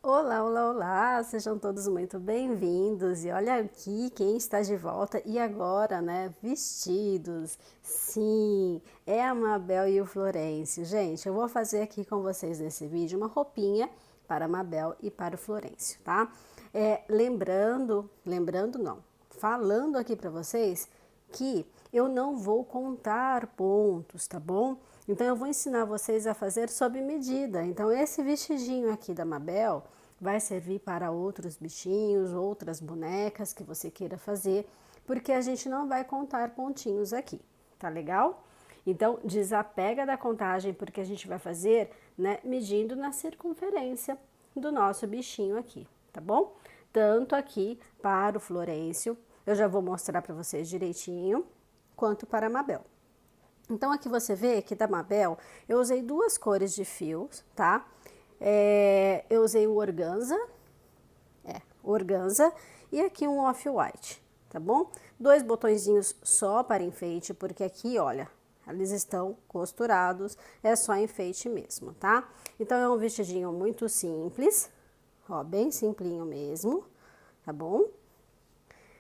Olá, olá, olá! Sejam todos muito bem-vindos. E olha aqui quem está de volta e agora, né? Vestidos. Sim, é a Mabel e o Florencio. Gente, eu vou fazer aqui com vocês nesse vídeo uma roupinha para a Mabel e para o Florencio, tá? Lembrando não, falando aqui para vocês que eu não vou contar pontos, tá bom? Então eu vou ensinar vocês a fazer sob medida. Então esse vestidinho aqui da Mabel vai servir para outros bichinhos, outras bonecas que você queira fazer, porque a gente não vai contar pontinhos aqui, tá legal? Então desapega da contagem porque a gente vai fazer, né, medindo na circunferência do nosso bichinho aqui, tá bom? Tanto aqui para o Florencio, eu já vou mostrar para vocês direitinho, quanto para a Mabel. Então aqui você vê que da Mabel eu usei duas cores de fios, tá? Eu usei o organza e aqui um off-white, tá bom? Dois botõezinhos só para enfeite, porque aqui, olha, eles estão costurados, é só enfeite mesmo, tá? Então é um vestidinho muito simples, ó, bem simplinho mesmo, tá bom?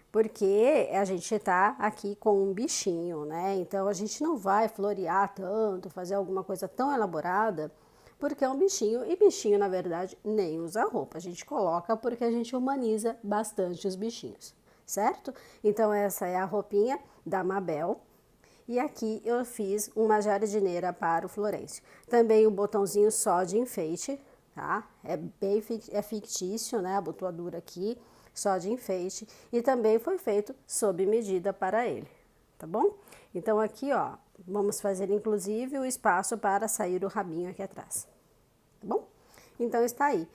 Porque a gente tá aqui com um bichinho, né? Então a gente não vai florear tanto, fazer alguma coisa tão elaborada, porque é um bichinho e bichinho, na verdade, nem usa roupa. A gente coloca porque a gente humaniza bastante os bichinhos, certo? Então essa é a roupinha da Mabel. E aqui eu fiz uma jardineira para o Florencio. Também um botãozinho só de enfeite, tá? É fictício, né? A botoadura aqui, só de enfeite. E também foi feito sob medida para ele, tá bom? Então aqui, ó, vamos fazer inclusive o espaço para sair o rabinho aqui atrás, tá bom? Então está aí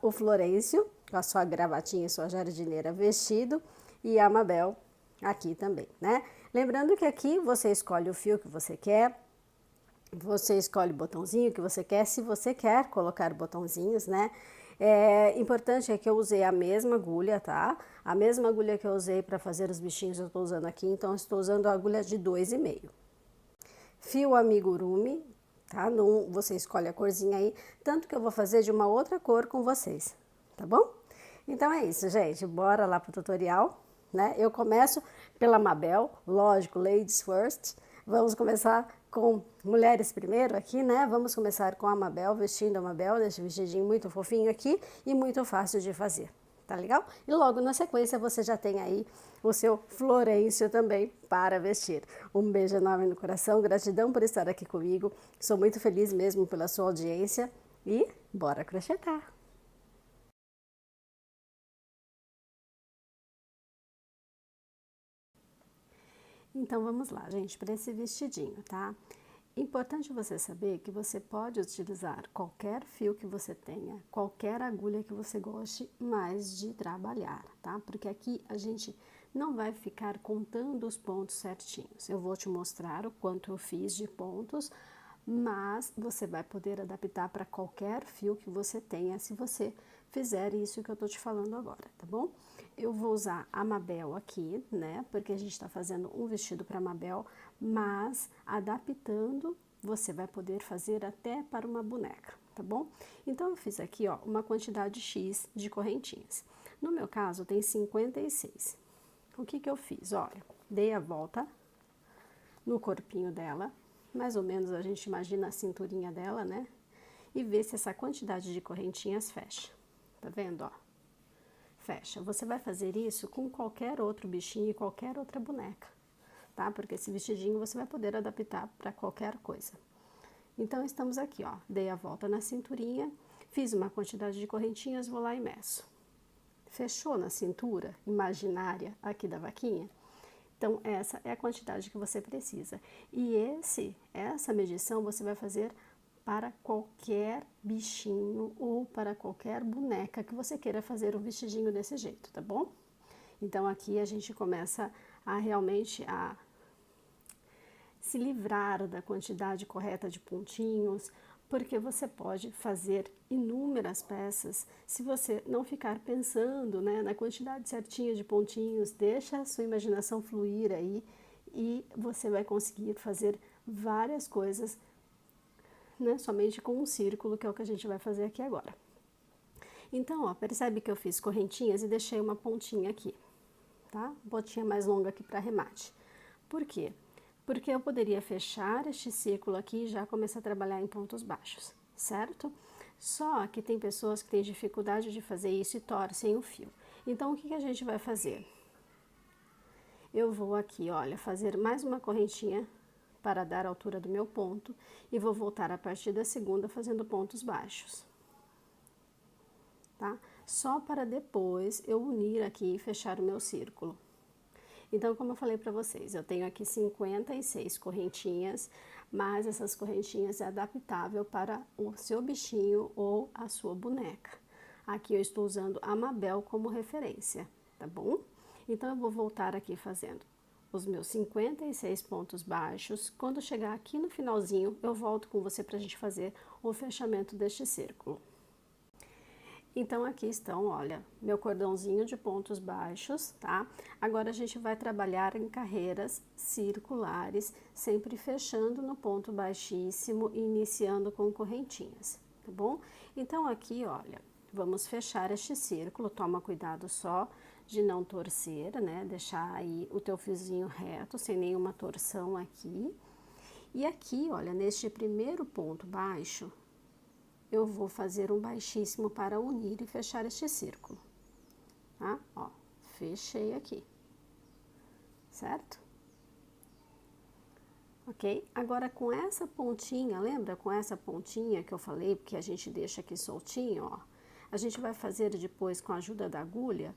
o Florencio com a sua gravatinha e sua jardineira vestido e a Mabel aqui também, né? Lembrando que aqui você escolhe o fio que você quer, você escolhe o botãozinho que você quer, se você quer colocar botãozinhos, né? É importante é que eu usei a mesma agulha, tá? A mesma agulha que eu usei para fazer os bichinhos eu estou usando aqui, então eu estou usando a agulha de 2,5. Fio amigurumi, tá? Não, você escolhe a corzinha aí, tanto que eu vou fazer de uma outra cor com vocês, tá bom? Então é isso, gente, bora lá pro tutorial, né? Eu começo pela Mabel, lógico, ladies first. Vamos começar com mulheres primeiro aqui, né? Vamos começar com a Mabel, vestindo a Mabel, desse vestidinho muito fofinho aqui e muito fácil de fazer. Tá legal? E logo na sequência você já tem aí o seu Florencio também para vestir. Um beijo enorme no coração, gratidão por estar aqui comigo. Sou muito feliz mesmo pela sua audiência e bora crochetar! Então vamos lá, gente, para esse vestidinho, tá? Importante você saber que você pode utilizar qualquer fio que você tenha, qualquer agulha que você goste mais de trabalhar, tá? Porque aqui a gente não vai ficar contando os pontos certinhos. Eu vou te mostrar o quanto eu fiz de pontos, mas você vai poder adaptar para qualquer fio que você tenha se você fizer isso que eu tô te falando agora, tá bom? Eu vou usar a Mabel aqui, né? Porque a gente está fazendo um vestido para Mabel, mas adaptando você vai poder fazer até para uma boneca, tá bom? Então eu fiz aqui, ó, uma quantidade X de correntinhas. No meu caso tem 56. O que que eu fiz? Olha, dei a volta no corpinho dela, mais ou menos a gente imagina a cinturinha dela, né? E vê se essa quantidade de correntinhas fecha. Tá vendo, ó? Fecha. Você vai fazer isso com qualquer outro bichinho e qualquer outra boneca, tá? Porque esse vestidinho você vai poder adaptar para qualquer coisa. Então, estamos aqui, ó. Dei a volta na cinturinha, fiz uma quantidade de correntinhas, vou lá e meço. Fechou na cintura imaginária aqui da vaquinha? Então, essa é a quantidade que você precisa. E essa medição você vai fazer para qualquer bichinho ou para qualquer boneca que você queira fazer um vestidinho desse jeito, tá bom? Então, aqui a gente começa a realmente se livrar da quantidade correta de pontinhos, porque você pode fazer inúmeras peças se você não ficar pensando, né, na quantidade certinha de pontinhos, deixa a sua imaginação fluir aí e você vai conseguir fazer várias coisas, né, somente com um círculo, que é o que a gente vai fazer aqui agora. Então, ó, percebe que eu fiz correntinhas e deixei uma pontinha aqui, tá? Pontinha mais longa aqui para arremate. Por quê? Porque eu poderia fechar este círculo aqui e já começar a trabalhar em pontos baixos, certo? Só que tem pessoas que têm dificuldade de fazer isso e torcem o fio. Então, o que a gente vai fazer? Eu vou aqui, olha, fazer mais uma correntinha para dar a altura do meu ponto e vou voltar a partir da segunda fazendo pontos baixos, tá? Só para depois eu unir aqui e fechar o meu círculo. Então, como eu falei para vocês, eu tenho aqui 56 correntinhas, mas essas correntinhas é adaptável para o seu bichinho ou a sua boneca. Aqui eu estou usando a Mabel como referência, tá bom? Então, eu vou voltar aqui fazendo os meus 56 pontos baixos. Quando chegar aqui no finalzinho, eu volto com você para a gente fazer o fechamento deste círculo. Então, aqui estão, olha, meu cordãozinho de pontos baixos, tá? Agora, a gente vai trabalhar em carreiras circulares, sempre fechando no ponto baixíssimo e iniciando com correntinhas, tá bom? Então, aqui, olha, vamos fechar este círculo, toma cuidado só de não torcer, né? Deixar aí o teu fiozinho reto, sem nenhuma torção aqui. E aqui, olha, neste primeiro ponto baixo, eu vou fazer um baixíssimo para unir e fechar este círculo, tá? Ó, fechei aqui, certo? Ok? Agora, com essa pontinha, lembra com essa pontinha que eu falei, porque a gente deixa aqui soltinho, ó, a gente vai fazer depois, com a ajuda da agulha,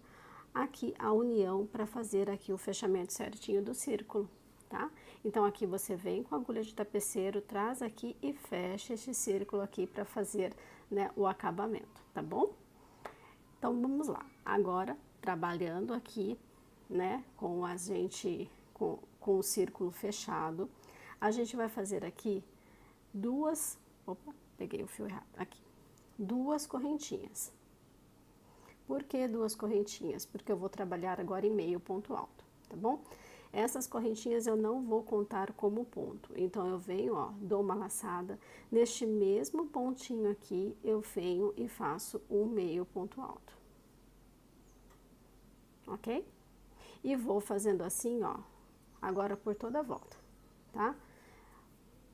aqui a união para fazer aqui o fechamento certinho do círculo, tá? Então, aqui você vem com a agulha de tapeceiro, traz aqui e fecha este círculo aqui para fazer, né, o acabamento, tá bom? Então, vamos lá. Agora, trabalhando aqui, né, com o círculo fechado, a gente vai fazer aqui peguei o fio errado, aqui, duas correntinhas. Por que duas correntinhas? Porque eu vou trabalhar agora em meio ponto alto, tá bom? Essas correntinhas eu não vou contar como ponto, então eu venho, ó, dou uma laçada, neste mesmo pontinho aqui, eu venho e faço um meio ponto alto, ok? E vou fazendo assim, ó, agora por toda a volta, tá?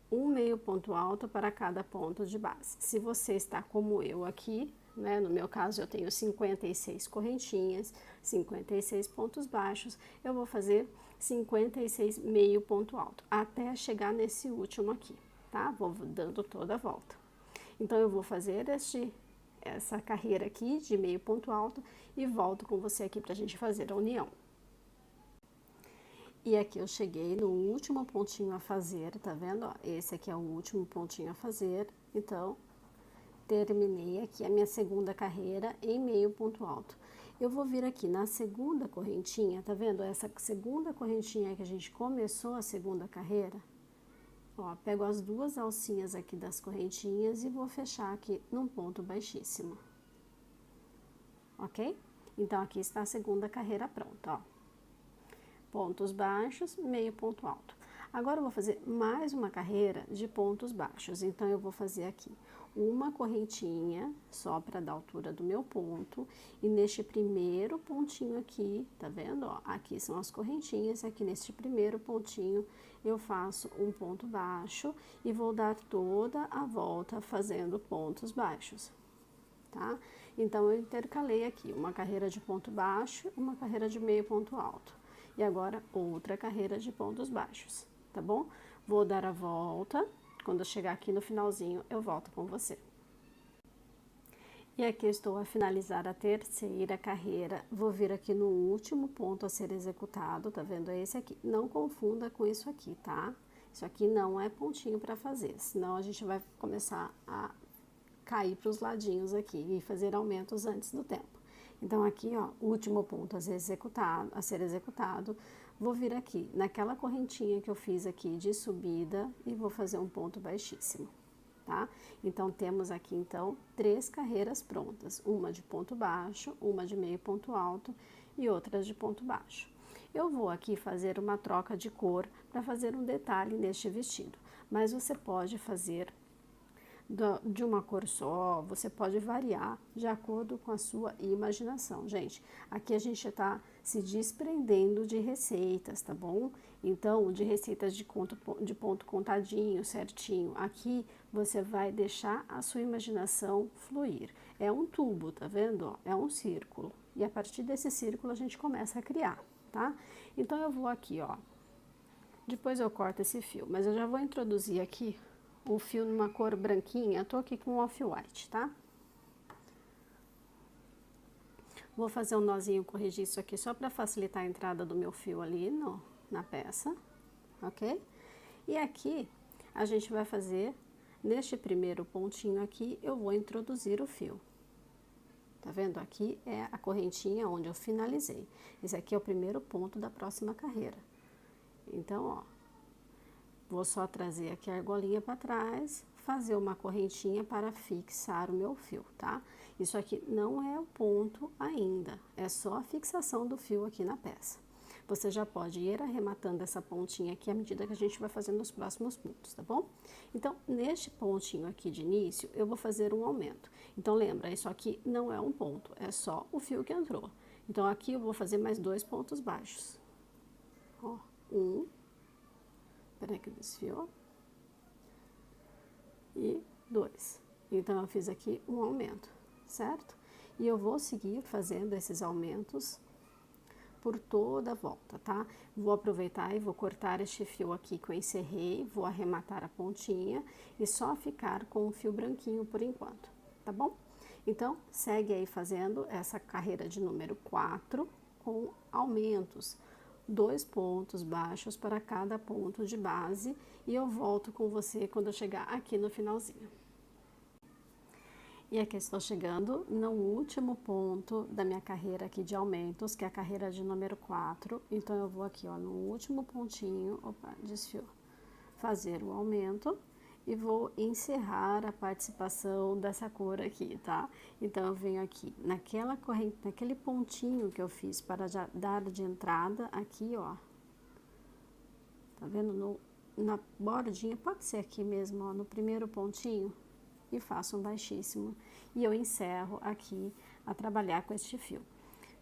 Um meio ponto alto para cada ponto de base. Se você está como eu aqui, né, no meu caso eu tenho 56 correntinhas, 56 pontos baixos, eu vou fazer 56 meio ponto alto, até chegar nesse último aqui, tá? Vou dando toda a volta. Então, eu vou fazer essa carreira aqui de meio ponto alto e volto com você aqui pra gente fazer a união. E aqui eu cheguei no último pontinho a fazer, tá vendo? Ó, esse aqui é o último pontinho a fazer, então, terminei aqui a minha segunda carreira em meio ponto alto. Eu vou vir aqui na segunda correntinha, tá vendo? Essa segunda correntinha que a gente começou a segunda carreira, ó, pego as duas alcinhas aqui das correntinhas e vou fechar aqui num ponto baixíssimo, ok? Então, aqui está a segunda carreira pronta, ó. Pontos baixos, meio ponto alto. Agora, eu vou fazer mais uma carreira de pontos baixos. Então, eu vou fazer aqui uma correntinha só para dar a altura do meu ponto. E neste primeiro pontinho aqui, tá vendo? Ó, aqui são as correntinhas. Aqui neste primeiro pontinho, eu faço um ponto baixo e vou dar toda a volta fazendo pontos baixos, tá? Então, eu intercalei aqui uma carreira de ponto baixo, uma carreira de meio ponto alto. E agora, outra carreira de pontos baixos, tá bom? Vou dar a volta, quando eu chegar aqui no finalzinho, eu volto com você. E aqui eu estou a finalizar a terceira carreira, vou vir aqui no último ponto a ser executado, tá vendo? É esse aqui. Não confunda com isso aqui, tá? Isso aqui não é pontinho para fazer, senão a gente vai começar a cair para os ladinhos aqui e fazer aumentos antes do tempo. Então, aqui, ó, último ponto a ser executado, vou vir aqui naquela correntinha que eu fiz aqui de subida e vou fazer um ponto baixíssimo, tá? Então, temos aqui, então, 3 carreiras prontas, uma de ponto baixo, uma de meio ponto alto e outra de ponto baixo. Eu vou aqui fazer uma troca de cor para fazer um detalhe neste vestido, mas você pode fazer de uma cor só, você pode variar de acordo com a sua imaginação. Gente, aqui a gente está se desprendendo de receitas, tá bom? Então, de receitas de ponto contadinho, certinho. Aqui você vai deixar a sua imaginação fluir. É um tubo, tá vendo? É um círculo. E a partir desse círculo a gente começa a criar, tá? Então, eu vou aqui, ó. Depois eu corto esse fio, mas eu já vou introduzir aqui o fio numa cor branquinha. Eu tô aqui com off-white, tá? Vou fazer um nozinho corrediço aqui só para facilitar a entrada do meu fio ali na peça, ok? E aqui a gente vai fazer, neste primeiro pontinho aqui, eu vou introduzir o fio. Tá vendo? Aqui é a correntinha onde eu finalizei. Esse aqui é o primeiro ponto da próxima carreira. Então, ó, vou só trazer aqui a argolinha para trás, fazer uma correntinha para fixar o meu fio, tá? Isso aqui não é o ponto ainda, é só a fixação do fio aqui na peça. Você já pode ir arrematando essa pontinha aqui à medida que a gente vai fazendo os próximos pontos, tá bom? Então, neste pontinho aqui de início, eu vou fazer um aumento. Então, lembra, isso aqui não é um ponto, é só o fio que entrou. Então, aqui eu vou fazer mais 2 pontos baixos. Ó, peraí que desfiou. E 2. Então, eu fiz aqui um aumento, certo? E eu vou seguir fazendo esses aumentos por toda a volta, tá? Vou aproveitar e vou cortar este fio aqui que eu encerrei, vou arrematar a pontinha e só ficar com o fio branquinho por enquanto, tá bom? Então, segue aí fazendo essa carreira de número 4 com aumentos. 2 pontos baixos para cada ponto de base e eu volto com você quando eu chegar aqui no finalzinho. E aqui estou chegando no último ponto da minha carreira aqui de aumentos, que é a carreira de número 4. Então, eu vou aqui, ó, no último pontinho, opa, desfiou, fazer o aumento e vou encerrar a participação dessa cor aqui, tá? Então, eu venho aqui naquela corrente, naquele pontinho que eu fiz para dar de entrada aqui, ó. Tá vendo? Na bordinha, pode ser aqui mesmo, ó, no primeiro pontinho. E faço um baixíssimo e eu encerro aqui a trabalhar com este fio,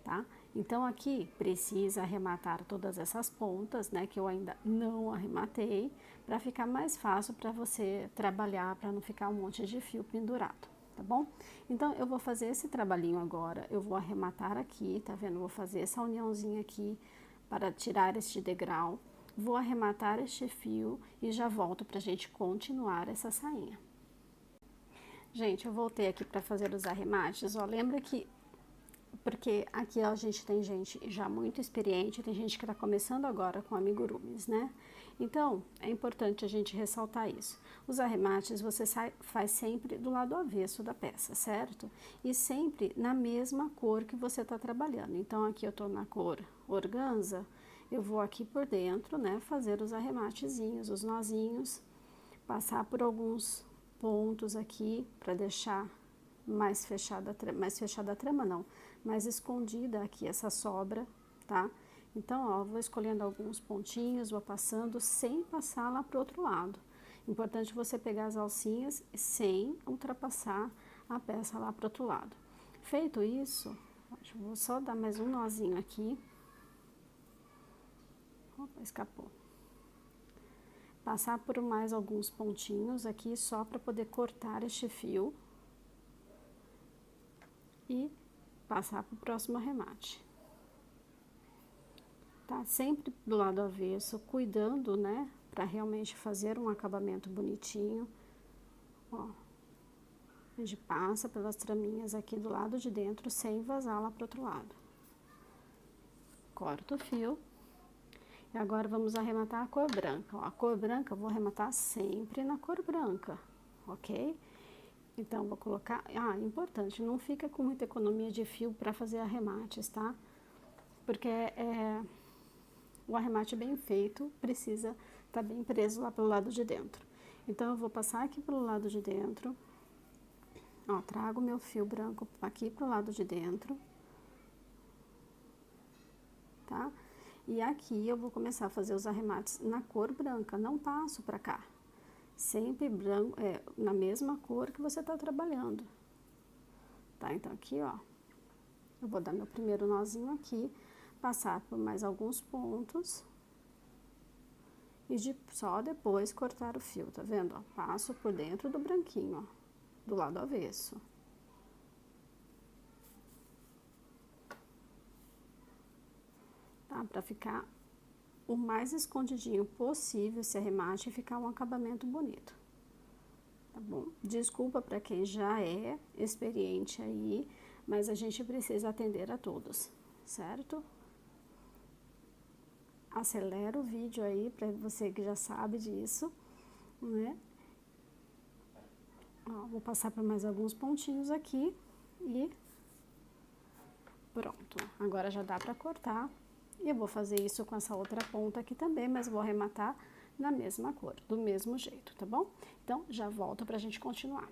tá? Então, aqui precisa arrematar todas essas pontas, né, que eu ainda não arrematei, para ficar mais fácil para você trabalhar, para não ficar um monte de fio pendurado, tá bom? Então, eu vou fazer esse trabalhinho agora, eu vou arrematar aqui, tá vendo? Vou fazer essa uniãozinha aqui para tirar este degrau, vou arrematar este fio e já volto pra gente continuar essa sainha. Gente, eu voltei aqui para fazer os arremates, ó, lembra que, porque aqui a gente tem gente já muito experiente, tem gente que está começando agora com amigurumis, né? Então, é importante a gente ressaltar isso. Os arremates você faz sempre do lado avesso da peça, certo? E sempre na mesma cor que você está trabalhando. Então, aqui eu tô na cor organza, eu vou aqui por dentro, né, fazer os arrematezinhos, os nozinhos, passar por alguns pontos aqui para deixar mais fechada a trama não, mais escondida aqui essa sobra, tá? Então, ó, vou escolhendo alguns pontinhos, vou passando sem passar lá pro outro lado. Importante você pegar as alcinhas sem ultrapassar a peça lá pro outro lado. Feito isso, vou só dar mais um nozinho aqui. Opa, escapou. Passar por mais alguns pontinhos aqui só para poder cortar este fio e passar para o próximo arremate. Tá sempre do lado avesso, cuidando, né, para realmente fazer um acabamento bonitinho. Ó, a gente passa pelas traminhas aqui do lado de dentro sem vazar lá pro outro lado. Corta o fio. E agora vamos arrematar a cor branca. Ó, a cor branca eu vou arrematar sempre na cor branca, ok? Então, vou colocar... Ah, importante, não fica com muita economia de fio para fazer arremates, tá? Porque o arremate bem feito precisa estar bem preso lá pelo lado de dentro. Então, eu vou passar aqui pelo lado de dentro. Ó, trago meu fio branco aqui pro lado de dentro. Tá? E aqui eu vou começar a fazer os arremates na cor branca, não passo pra cá, sempre branco, na mesma cor que você tá trabalhando, tá? Então, aqui, ó, eu vou dar meu primeiro nozinho aqui, passar por mais alguns pontos e só depois cortar o fio, tá vendo? Ó, passo por dentro do branquinho, ó, do lado avesso. Tá? Pra ficar o mais escondidinho possível esse arremate e ficar um acabamento bonito. Tá bom? Desculpa para quem já é experiente aí, mas a gente precisa atender a todos, certo? Acelera o vídeo aí para você que já sabe disso, né? Ó, vou passar por mais alguns pontinhos aqui e pronto. Agora já dá para cortar. E eu vou fazer isso com essa outra ponta aqui também, mas vou arrematar na mesma cor, do mesmo jeito, tá bom? Então, já volto pra gente continuar.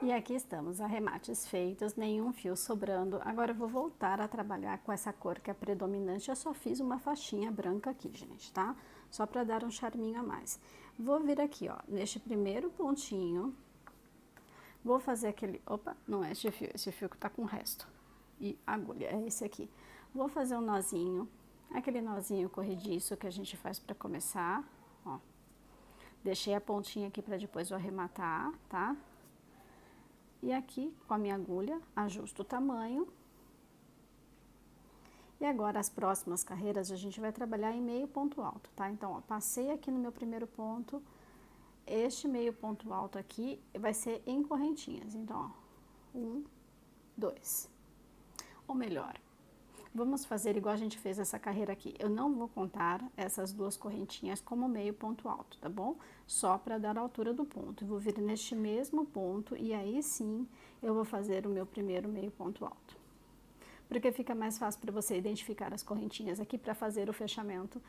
E aqui estamos, arremates feitos, nenhum fio sobrando. Agora eu vou voltar a trabalhar com essa cor que é predominante. Eu só fiz uma faixinha branca aqui, gente, tá? Só pra dar um charminho a mais. Vou vir aqui, ó, neste primeiro pontinho. Vou fazer aquele... Opa, não é esse fio que tá com o resto. E agulha, é esse aqui. Vou fazer um nozinho, aquele nozinho corrediço que a gente faz pra começar, ó. Deixei a pontinha aqui pra depois eu arrematar, tá? E aqui, com a minha agulha, ajusto o tamanho. E agora, as próximas carreiras, a gente vai trabalhar em meio ponto alto, tá? Então, ó, passei aqui no meu primeiro ponto, este meio ponto alto aqui vai ser em correntinhas. Então, ó, 1, 2. Ou melhor, vamos fazer igual a gente fez essa carreira aqui. Eu não vou contar essas duas correntinhas como meio ponto alto, tá bom? Só para dar a altura do ponto. Eu vou vir neste mesmo ponto e aí sim eu vou fazer o meu primeiro meio ponto alto. Porque fica mais fácil para você identificar as correntinhas aqui para fazer o fechamento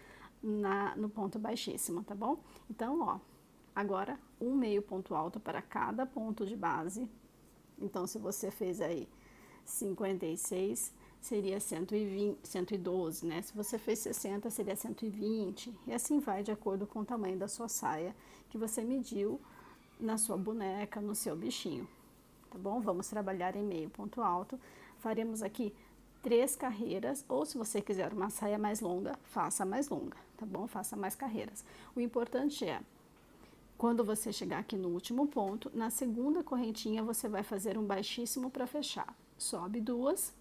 no ponto baixíssimo, tá bom? Então, ó, agora um meio ponto alto para cada ponto de base. Então, se você fez aí 56, seria 120, 112, né? Se você fez 60, seria 120. E assim vai de acordo com o tamanho da sua saia que você mediu na sua boneca, no seu bichinho. Tá bom? Vamos trabalhar em meio ponto alto. Faremos aqui 3 carreiras, ou se você quiser uma saia mais longa, faça mais longa, tá bom? Faça mais carreiras. O importante é, quando você chegar aqui no último ponto, na segunda correntinha você vai fazer um baixíssimo para fechar. Sobe 2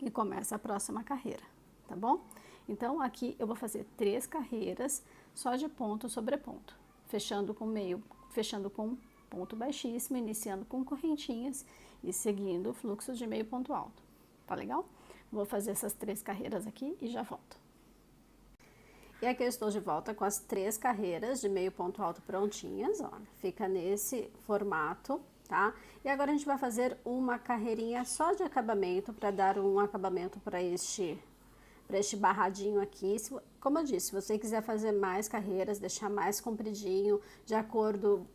e começa a próxima carreira, tá bom? Então, aqui eu vou fazer 3 carreiras só de ponto sobre ponto, fechando com ponto baixíssimo, iniciando com correntinhas e seguindo o fluxo de meio ponto alto, tá legal? Vou fazer essas 3 carreiras aqui e já volto. E aqui eu estou de volta com as 3 carreiras de meio ponto alto prontinhas, ó, fica nesse formato, tá? E agora a gente vai fazer uma carreirinha só de acabamento, para dar um acabamento para este barradinho aqui. Como eu disse, se você quiser fazer mais carreiras, deixar mais compridinho, de acordo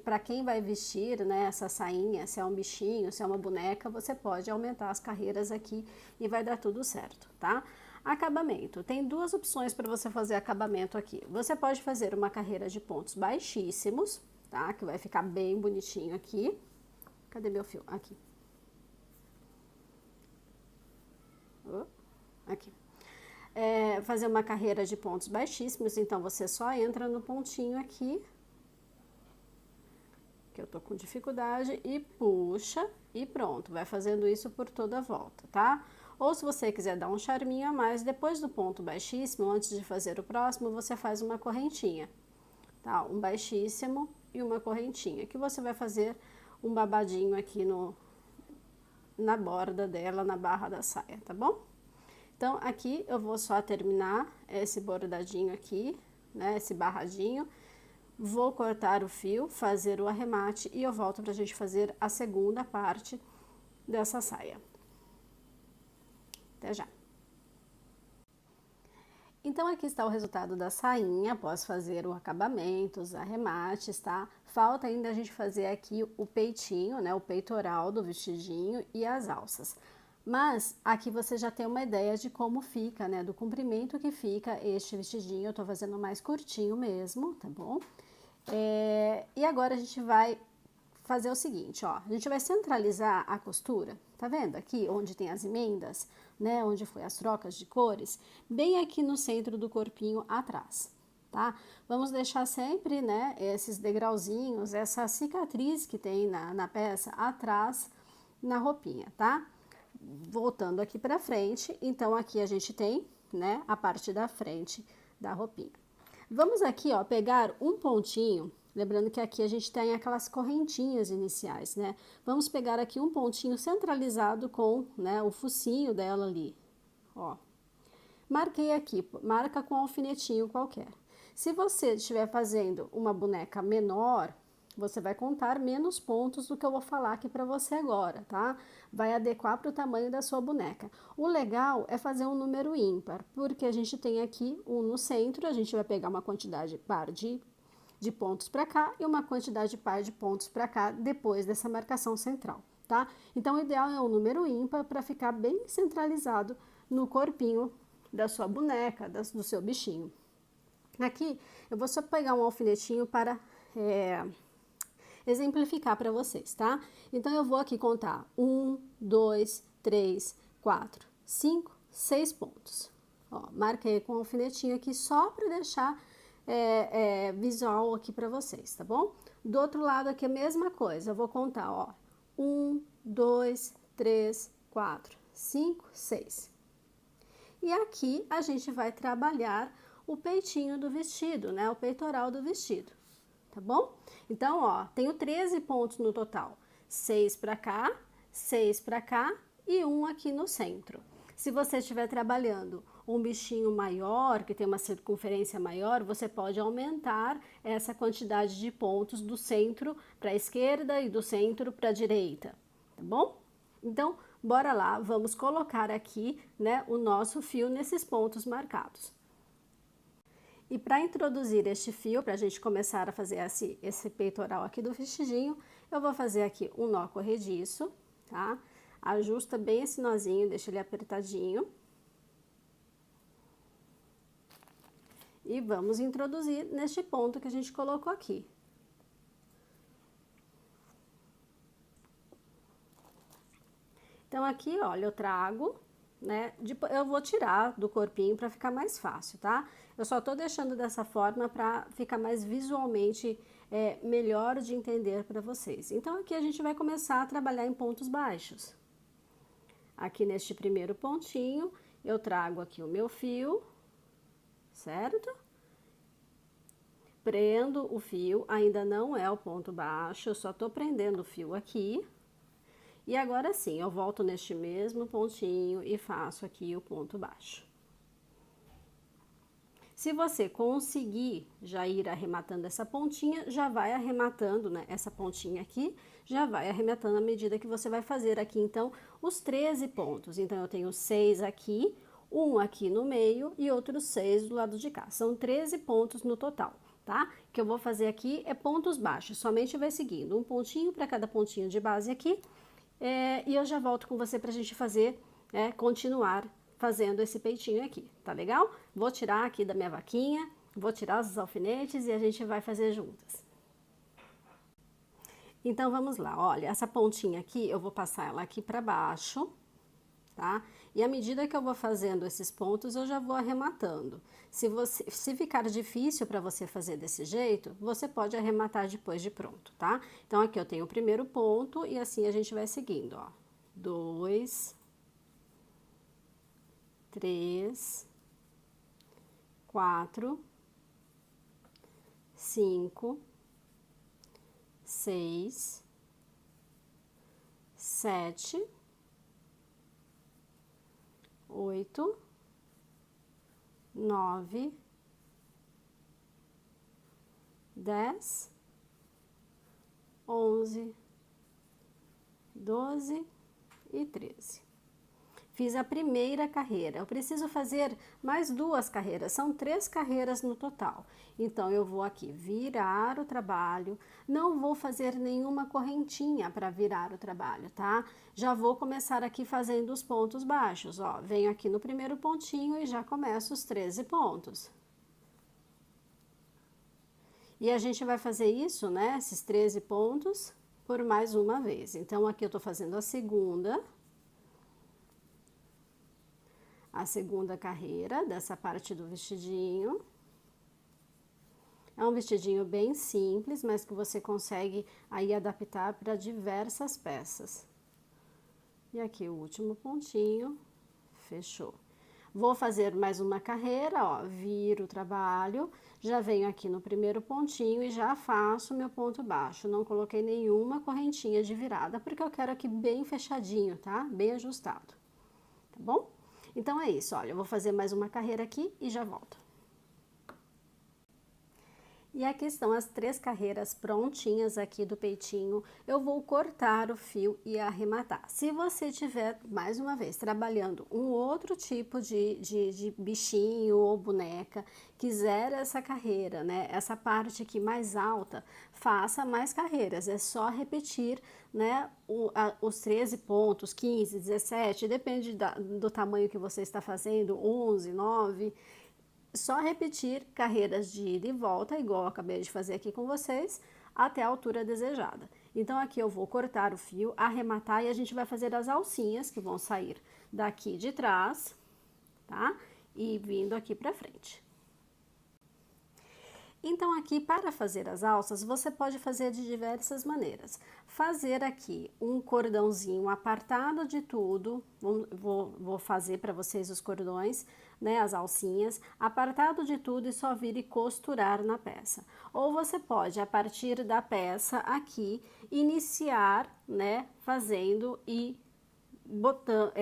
para quem vai vestir, né, essa sainha, se é um bichinho, se é uma boneca, você pode aumentar as carreiras aqui e vai dar tudo certo, tá? Acabamento. Tem 2 opções para você fazer acabamento aqui. Você pode fazer uma carreira de pontos baixíssimos, tá? Que vai ficar bem bonitinho aqui. Cadê meu fio? Aqui. Aqui. Fazer uma carreira de pontos baixíssimos, então você só entra no pontinho aqui, que eu tô com dificuldade, e puxa e pronto. Vai fazendo isso por toda a volta, tá? Ou se você quiser dar um charminho a mais, depois do ponto baixíssimo, antes de fazer o próximo, você faz uma correntinha, tá? Um baixíssimo e uma correntinha, que você vai fazer um babadinho aqui na borda dela, na barra da saia, tá bom? Então, aqui eu vou só terminar esse bordadinho aqui, né? Esse barradinho. Vou cortar o fio, fazer o arremate e eu volto pra gente fazer a segunda parte dessa saia. Até já! Então, aqui está o resultado da sainha, após fazer o acabamento, os arremates, tá? Falta ainda a gente fazer aqui o peitinho, né? O peitoral do vestidinho e as alças. Mas, aqui você já tem uma ideia de como fica, né? Do comprimento que fica este vestidinho. Eu tô fazendo mais curtinho mesmo, tá bom? E agora a gente vai fazer o seguinte, ó, a gente vai centralizar a costura, tá vendo aqui onde tem as emendas, né, onde foi as trocas de cores, bem aqui no centro do corpinho atrás, tá? Vamos deixar sempre, né, esses degrauzinhos, essa cicatriz que tem na peça atrás na roupinha, tá? Voltando aqui pra frente, então aqui a gente tem, né, a parte da frente da roupinha. Vamos aqui, ó, pegar um pontinho, lembrando que aqui a gente tem aquelas correntinhas iniciais, né? Vamos pegar aqui um pontinho centralizado com, né, o focinho dela ali, ó. Marquei aqui, marca com um alfinetinho qualquer. Se você estiver fazendo uma boneca menor, você vai contar menos pontos do que eu vou falar aqui para você agora, tá? Vai adequar para o tamanho da sua boneca. O legal é fazer um número ímpar, porque a gente tem aqui um no centro, a gente vai pegar uma quantidade par de pontos para cá e uma quantidade par de pontos para cá depois dessa marcação central, tá? Então, o ideal é um número ímpar para ficar bem centralizado no corpinho da sua boneca, do seu bichinho. Aqui, eu vou só pegar um alfinetinho para exemplificar para vocês, tá? Então, eu vou aqui contar 1, 2, 3, 4, 5, 6 pontos. Ó, marquei com um alfinetinho aqui só para deixar visual aqui para vocês, tá bom? Do outro lado aqui a mesma coisa, eu vou contar, ó, 1, 2, 3, 4, 5, 6. E aqui a gente vai trabalhar o peitinho do vestido, né? O peitoral do vestido, tá bom? Então, ó, tenho 13 pontos no total. 6 para cá, 6 para cá e um aqui no centro. Se você estiver trabalhando um bichinho maior, que tem uma circunferência maior, você pode aumentar essa quantidade de pontos do centro para a esquerda e do centro para a direita, tá bom? Então, bora lá, vamos colocar aqui, né, o nosso fio nesses pontos marcados. E para introduzir este fio, para a gente começar a fazer esse peitoral aqui do vestidinho, eu vou fazer aqui um nó corrediço, tá? Ajusta bem esse nozinho, deixa ele apertadinho. E vamos introduzir neste ponto que a gente colocou aqui. Então, aqui, olha, eu trago, né? Eu vou tirar do corpinho para ficar mais fácil, tá? Eu só tô deixando dessa forma para ficar mais visualmente melhor de entender para vocês. Então, aqui a gente vai começar a trabalhar em pontos baixos. Aqui neste primeiro pontinho, eu trago aqui o meu fio, certo? Prendo o fio, ainda não é o ponto baixo, eu só tô prendendo o fio aqui. E agora sim, eu volto neste mesmo pontinho e faço aqui o ponto baixo. Se você conseguir já ir arrematando essa pontinha, já vai arrematando, né? Essa pontinha aqui, já vai arrematando à medida que você vai fazer aqui, então, os 13 pontos. Então, eu tenho 6 aqui, um aqui no meio e outros 6 do lado de cá. São 13 pontos no total, tá? O que eu vou fazer aqui é pontos baixos, somente vai seguindo um pontinho para cada pontinho de base aqui. E eu já volto com você pra gente fazer, continuar fazendo esse peitinho aqui, tá legal? Vou tirar aqui da minha vaquinha, vou tirar os alfinetes e a gente vai fazer juntas. Então, vamos lá, olha, essa pontinha aqui, eu vou passar ela aqui pra baixo, tá? E à medida que eu vou fazendo esses pontos, eu já vou arrematando. Se ficar difícil para você fazer desse jeito, você pode arrematar depois de pronto, tá? Então, aqui eu tenho o primeiro ponto e assim a gente vai seguindo, ó. 2, 3, 4, 5, 6, 7, 8, 9, 10, 11, 12 e 13. Fiz a primeira carreira. Eu preciso fazer mais 2 carreiras, são 3 carreiras no total. Então, eu vou aqui virar o trabalho, não vou fazer nenhuma correntinha para virar o trabalho, tá? Já vou começar aqui fazendo os pontos baixos, ó. Venho aqui no primeiro pontinho e já começo os 13 pontos. E a gente vai fazer isso, né, esses 13 pontos, por mais uma vez. Então, aqui eu tô fazendo a segunda carreira dessa parte do vestidinho. É um vestidinho bem simples, mas que você consegue aí adaptar para diversas peças. E aqui o último pontinho, fechou. Vou fazer mais uma carreira, ó, viro o trabalho, já venho aqui no primeiro pontinho e já faço meu ponto baixo. Não coloquei nenhuma correntinha de virada, porque eu quero aqui bem fechadinho, tá? Bem ajustado, tá bom? Então é isso, olha, eu vou fazer mais uma carreira aqui e já volto. E aqui estão as 3 carreiras prontinhas aqui do peitinho. Eu vou cortar o fio e arrematar. Se você tiver, mais uma vez, trabalhando um outro tipo de bichinho ou boneca, quiser essa carreira, né, essa parte aqui mais alta, faça mais carreiras. É só repetir, né, os 13 pontos, 15, 17, depende do tamanho que você está fazendo, 11, 9... Só repetir carreiras de ida e volta, igual eu acabei de fazer aqui com vocês, até a altura desejada. Então, aqui eu vou cortar o fio, arrematar e a gente vai fazer as alcinhas que vão sair daqui de trás, tá? E vindo aqui pra frente. Então, aqui para fazer as alças, você pode fazer de diversas maneiras. Fazer aqui um cordãozinho apartado de tudo, vou fazer para vocês os cordões, né, as alcinhas, apartado de tudo e só vir e costurar na peça. Ou você pode, a partir da peça aqui, iniciar, né, fazendo e botando,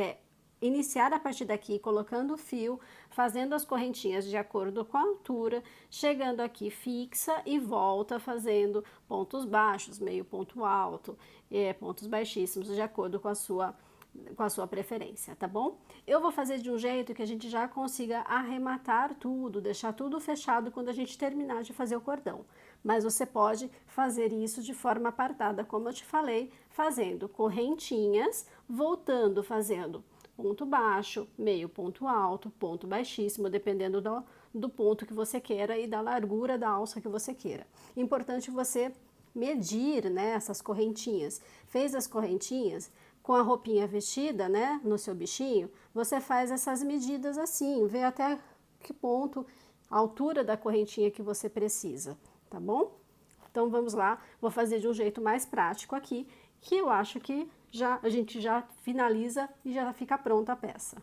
iniciar a partir daqui, colocando o fio, fazendo as correntinhas de acordo com a altura, chegando aqui fixa e volta fazendo pontos baixos, meio ponto alto, pontos baixíssimos, de acordo com a sua preferência, tá bom? Eu vou fazer de um jeito que a gente já consiga arrematar tudo, deixar tudo fechado quando a gente terminar de fazer o cordão. Mas você pode fazer isso de forma apartada, como eu te falei, fazendo correntinhas, voltando, fazendo ponto baixo, meio ponto alto, ponto baixíssimo, dependendo do ponto que você queira e da largura da alça que você queira. Importante você medir, né, essas correntinhas. Fez as correntinhas com a roupinha vestida, né, no seu bichinho, você faz essas medidas assim, vê até que ponto, a altura da correntinha que você precisa, tá bom? Então vamos lá, vou fazer de um jeito mais prático aqui, que eu acho que a gente já finaliza e já fica pronta a peça.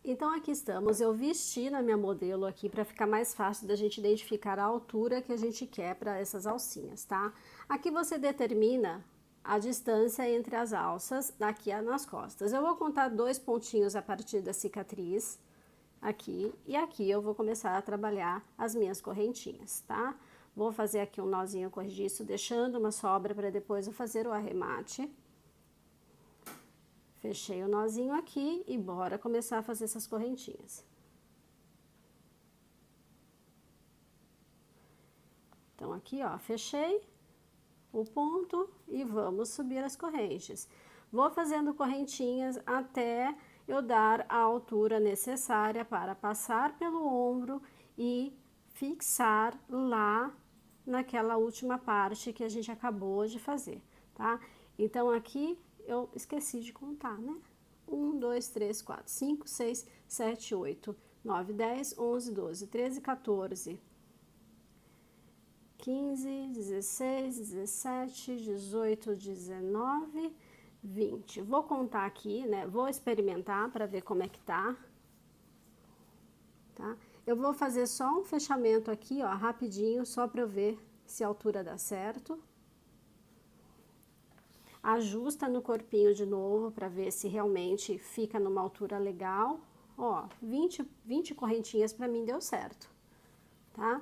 Então aqui estamos, eu vesti na minha modelo aqui para ficar mais fácil da gente identificar a altura que a gente quer para essas alcinhas, tá? Aqui você determina a distância entre as alças daqui nas costas. Eu vou contar 2 pontinhos a partir da cicatriz, aqui, e aqui eu vou começar a trabalhar as minhas correntinhas, tá? Vou fazer aqui um nozinho corrediço, deixando uma sobra para depois eu fazer o arremate. Fechei o nozinho aqui e bora começar a fazer essas correntinhas. Então, aqui, ó, fechei o ponto e vamos subir as correntes. Vou fazendo correntinhas até eu dar a altura necessária para passar pelo ombro e fixar lá naquela última parte que a gente acabou de fazer, tá? Então, aqui eu esqueci de contar, né? 1, 2, 3, 4, 5, 6, 7, 8, 9, 10, 11, 12, 13, 14, 15, 16, 17, 18, 19, 20. Vou contar aqui, né? Vou experimentar para ver como é que tá. Tá? Eu vou fazer só um fechamento aqui, ó, rapidinho, só para eu ver se a altura dá certo. Ajusta no corpinho de novo para ver se realmente fica numa altura legal. Ó, 20 correntinhas para mim deu certo, tá?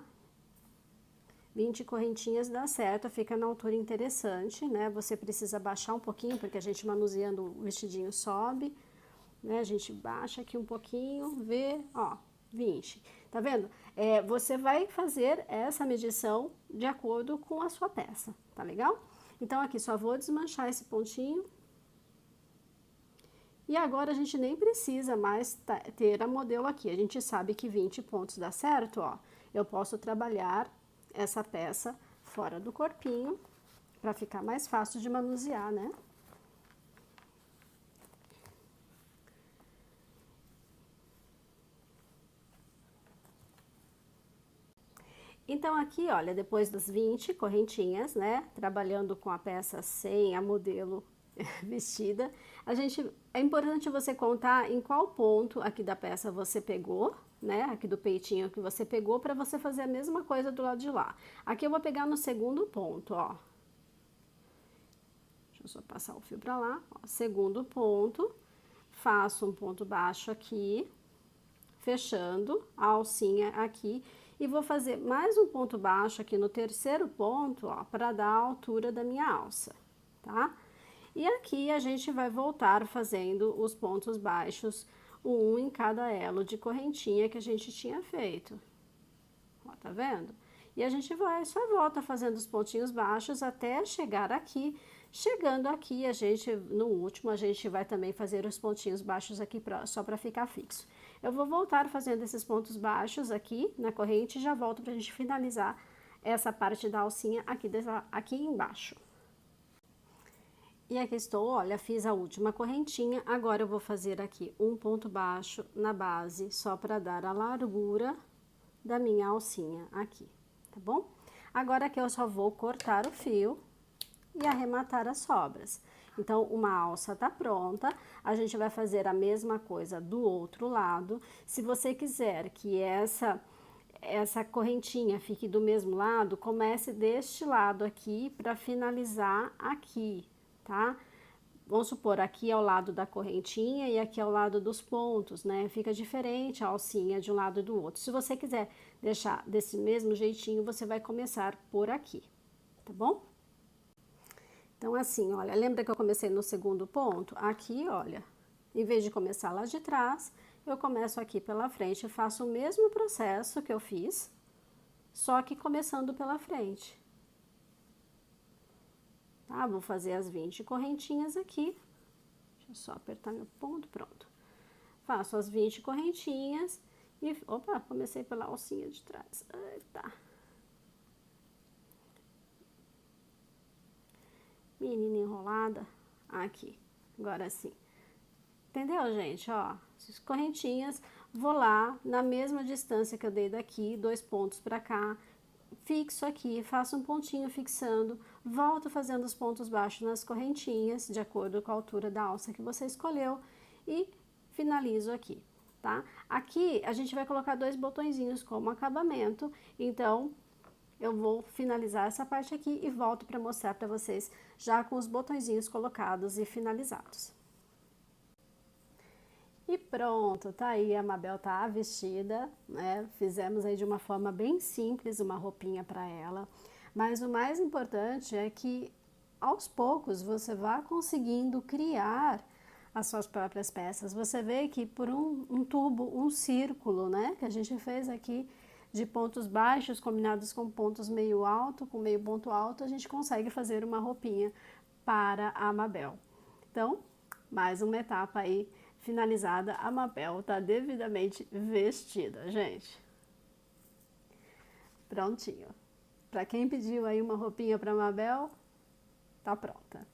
20 correntinhas dá certo, fica na altura interessante, né? Você precisa baixar um pouquinho, porque a gente manuseando o vestidinho sobe, né? A gente baixa aqui um pouquinho, vê, ó, 20. Tá vendo? Você vai fazer essa medição de acordo com a sua peça, tá legal? Então, aqui só vou desmanchar esse pontinho. E agora a gente nem precisa mais ter a modelo aqui. A gente sabe que 20 pontos dá certo, ó. Eu posso trabalhar essa peça fora do corpinho, para ficar mais fácil de manusear, né? Então, aqui, olha, depois das 20 correntinhas, né, trabalhando com a peça sem a modelo vestida, é importante você contar em qual ponto aqui da peça você pegou, né, aqui do peitinho que você pegou, para você fazer a mesma coisa do lado de lá. Aqui eu vou pegar no segundo ponto, ó. Deixa eu só passar o fio pra lá, ó, segundo ponto, faço um ponto baixo aqui, fechando a alcinha aqui, e vou fazer mais um ponto baixo aqui no terceiro ponto, ó, para dar a altura da minha alça, tá? E aqui a gente vai voltar fazendo os pontos baixos, um em cada elo de correntinha que a gente tinha feito. Ó, tá vendo? E a gente vai, só volta fazendo os pontinhos baixos até chegar aqui. Chegando aqui, no último, a gente vai também fazer os pontinhos baixos aqui só para ficar fixo. Eu vou voltar fazendo esses pontos baixos aqui na corrente e já volto pra gente finalizar essa parte da alcinha aqui embaixo. E aqui estou, olha, fiz a última correntinha, agora eu vou fazer aqui um ponto baixo na base, só para dar a largura da minha alcinha aqui, tá bom? Agora aqui eu só vou cortar o fio e arrematar as sobras. Então, uma alça tá pronta, a gente vai fazer a mesma coisa do outro lado. Se você quiser que essa correntinha fique do mesmo lado, comece deste lado aqui para finalizar aqui, tá? Vamos supor, aqui é o lado da correntinha e aqui é o lado dos pontos, né? Fica diferente a alcinha de um lado e do outro. Se você quiser deixar desse mesmo jeitinho, você vai começar por aqui, tá bom? Então, assim, olha, lembra que eu comecei no segundo ponto? Aqui, olha, em vez de começar lá de trás, eu começo aqui pela frente e faço o mesmo processo que eu fiz, só que começando pela frente. Tá? Vou fazer as 20 correntinhas aqui. Deixa eu só apertar meu ponto, pronto. Faço as 20 correntinhas e... Opa, comecei pela alcinha de trás. Eita. Menina enrolada, aqui, agora sim. Entendeu, gente? Ó, as correntinhas, vou lá, na mesma distância que eu dei daqui, 2 pontos pra cá, fixo aqui, faço um pontinho fixando, volto fazendo os pontos baixos nas correntinhas, de acordo com a altura da alça que você escolheu, e finalizo aqui, tá? Aqui, a gente vai colocar 2 botõezinhos como acabamento, então... eu vou finalizar essa parte aqui e volto para mostrar para vocês já com os botõezinhos colocados e finalizados. E pronto, tá aí, a Mabel tá vestida, né? Fizemos aí de uma forma bem simples uma roupinha para ela, mas o mais importante é que aos poucos você vá conseguindo criar as suas próprias peças. Você vê que por um tubo, um círculo, né, que a gente fez aqui, de pontos baixos combinados com pontos meio alto, com meio ponto alto, a gente consegue fazer uma roupinha para a Mabel. Então, mais uma etapa aí finalizada, a Mabel tá devidamente vestida, gente. Prontinho. Para quem pediu aí uma roupinha para a Mabel, tá pronta.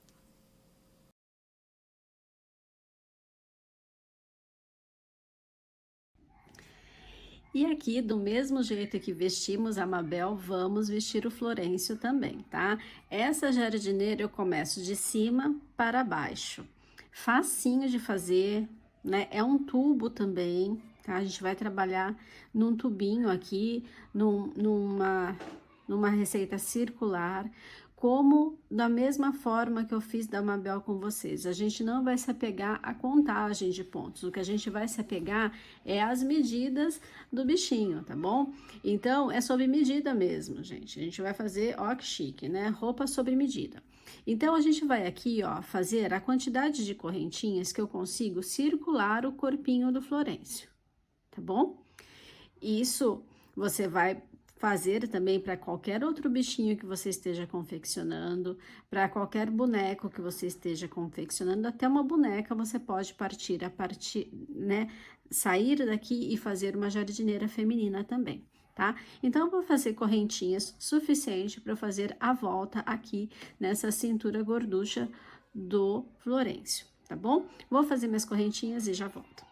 E aqui, do mesmo jeito que vestimos a Mabel, vamos vestir o Florencio também, tá? Essa jardineira eu começo de cima para baixo. Facinho de fazer, né? É um tubo também, tá? A gente vai trabalhar num tubinho aqui, numa receita circular, como da mesma forma que eu fiz da Mabel com vocês. A gente não vai se apegar à contagem de pontos, o que a gente vai se apegar é as medidas do bichinho, tá bom? Então, é sob medida mesmo, gente. A gente vai fazer, ó que chique, né? Roupa sob medida. Então, a gente vai aqui, ó, fazer a quantidade de correntinhas que eu consigo circular o corpinho do Florencio, tá bom? Isso você vai fazer também para qualquer outro bichinho que você esteja confeccionando, para qualquer boneco que você esteja confeccionando, até uma boneca você pode partir, né, sair daqui e fazer uma jardineira feminina também, tá? Então, eu vou fazer correntinhas suficiente para fazer a volta aqui nessa cintura gorducha do Florencio, tá bom? Vou fazer minhas correntinhas e já volto.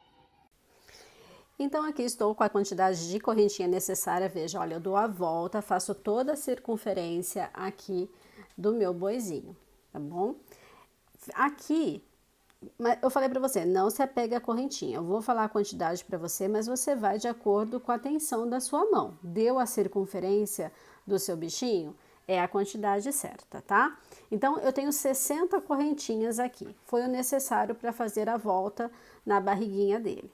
Então, aqui estou com a quantidade de correntinha necessária. Veja, olha, eu dou a volta, faço toda a circunferência aqui do meu boizinho, tá bom? Aqui, eu falei para você, não se apega à correntinha. Eu vou falar a quantidade para você, mas você vai de acordo com a tensão da sua mão. Deu a circunferência do seu bichinho? É a quantidade certa, tá? Então, eu tenho 60 correntinhas aqui. Foi o necessário para fazer a volta na barriguinha dele.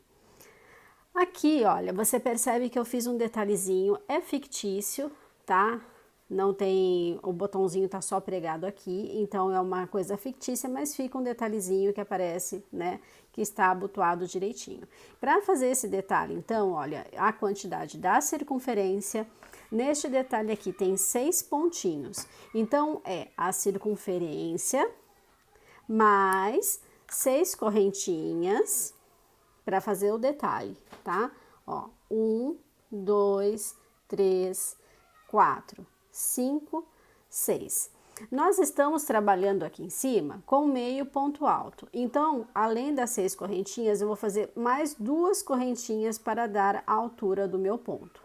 Aqui, olha, você percebe que eu fiz um detalhezinho, é fictício, tá? Não tem, o botãozinho tá só pregado aqui, então é uma coisa fictícia, mas fica um detalhezinho que aparece, né, que está abotoado direitinho. Para fazer esse detalhe, então, olha, a quantidade da circunferência, neste detalhe aqui tem 6 pontinhos, então é a circunferência mais 6 correntinhas, para fazer o detalhe, tá? Ó, 1, 2, 3, 4, 5, 6. Nós estamos trabalhando aqui em cima com meio ponto alto. Então, além das 6 correntinhas, eu vou fazer mais 2 correntinhas para dar a altura do meu ponto,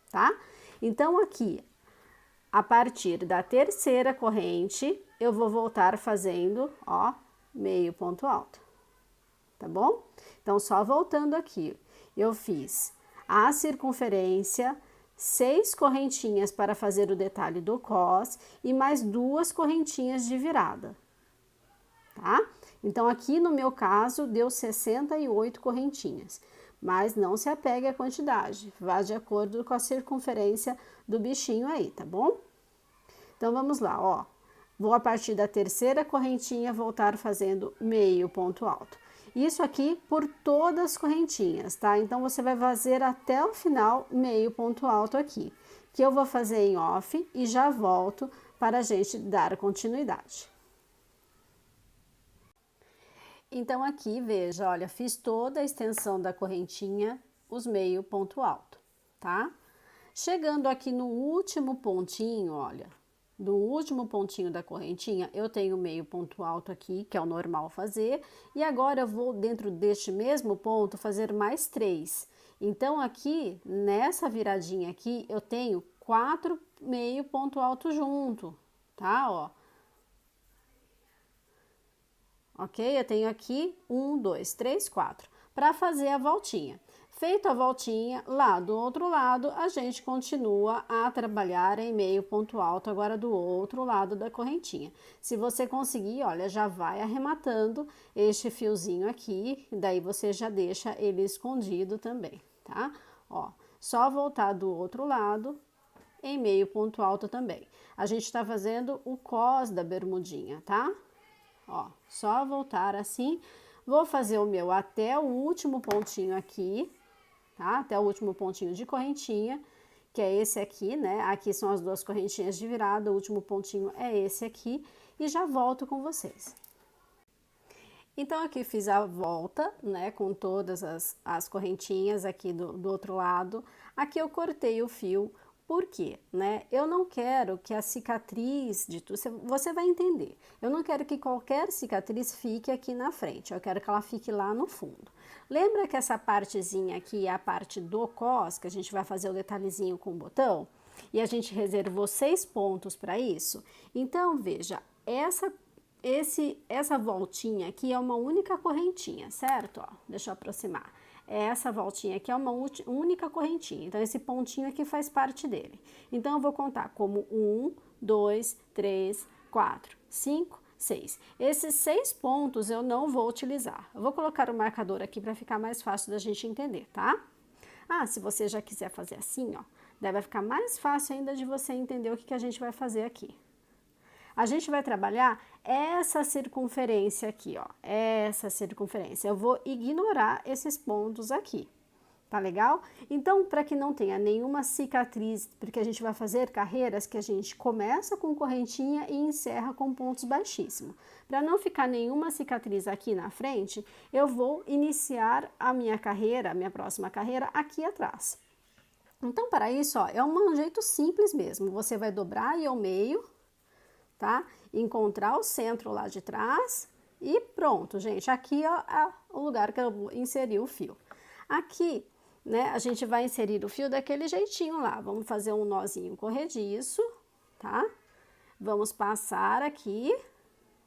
tá? Então, aqui, a partir da terceira corrente, eu vou voltar fazendo, ó, meio ponto alto, tá bom? Então, só voltando aqui, eu fiz a circunferência, 6 correntinhas para fazer o detalhe do cos e mais 2 correntinhas de virada, tá? Então, aqui no meu caso, deu 68 correntinhas, mas não se apegue à quantidade, vá de acordo com a circunferência do bichinho aí, tá bom? Então, vamos lá, ó. Vou, a partir da terceira correntinha, voltar fazendo meio ponto alto. Isso aqui por todas as correntinhas, tá? Então, você vai fazer até o final meio ponto alto aqui, que eu vou fazer em off e já volto para a gente dar continuidade. Então, aqui, veja, olha, fiz toda a extensão da correntinha, os meio ponto alto, tá? Chegando aqui no último pontinho, olha, do último pontinho da correntinha, eu tenho meio ponto alto aqui, que é o normal fazer, e agora eu vou, dentro deste mesmo ponto, fazer mais 3. Então, aqui, nessa viradinha aqui, eu tenho 4 meio ponto alto junto, tá? Ó. Ok? Eu tenho aqui 1, 2, 3, 4, para fazer a voltinha. Feita a voltinha, lá do outro lado, a gente continua a trabalhar em meio ponto alto, agora do outro lado da correntinha. Se você conseguir, olha, já vai arrematando este fiozinho aqui, daí você já deixa ele escondido também, tá? Ó, só voltar do outro lado, em meio ponto alto também. A gente tá fazendo o cos da bermudinha, tá? Ó, só voltar assim, vou fazer o meu até o último pontinho aqui, tá? Até o último pontinho de correntinha, que é esse aqui, né? Aqui são as 2 correntinhas de virada, o último pontinho é esse aqui, e já volto com vocês. Então, aqui fiz a volta, né, com todas as correntinhas aqui do outro lado. Aqui eu cortei o fio. Por quê? Né? Eu não quero que a cicatriz de tudo, você vai entender. Eu não quero que qualquer cicatriz fique aqui na frente, eu quero que ela fique lá no fundo. Lembra que essa partezinha aqui é a parte do cos, que a gente vai fazer o detalhezinho com o botão? E a gente reservou 6 pontos para isso? Então, veja, essa voltinha aqui é uma única correntinha, certo? Ó, deixa eu aproximar. Essa voltinha aqui é uma única correntinha, então esse pontinho aqui faz parte dele. Então, eu vou contar como 1, 2, 3, 4, 5, 6. Esses 6 pontos eu não vou utilizar. Eu vou colocar o marcador aqui para ficar mais fácil da gente entender, tá? Ah, se você já quiser fazer assim, ó, daí vai ficar mais fácil ainda de você entender o que a gente vai fazer aqui. A gente vai trabalhar essa circunferência aqui, ó, essa circunferência. Eu vou ignorar esses pontos aqui, tá legal? Então, para que não tenha nenhuma cicatriz, porque a gente vai fazer carreiras que a gente começa com correntinha e encerra com pontos baixíssimos. Para não ficar nenhuma cicatriz aqui na frente, eu vou iniciar a minha carreira, a minha próxima carreira, aqui atrás. Então, para isso, ó, é um jeito simples mesmo. Você vai dobrar aí ao meio, tá? Encontrar o centro lá de trás e pronto, gente. Aqui é o lugar que eu vou inserir o fio. Aqui, né, a gente vai inserir o fio daquele jeitinho lá. Vamos fazer um nozinho corrediço, tá? Vamos passar aqui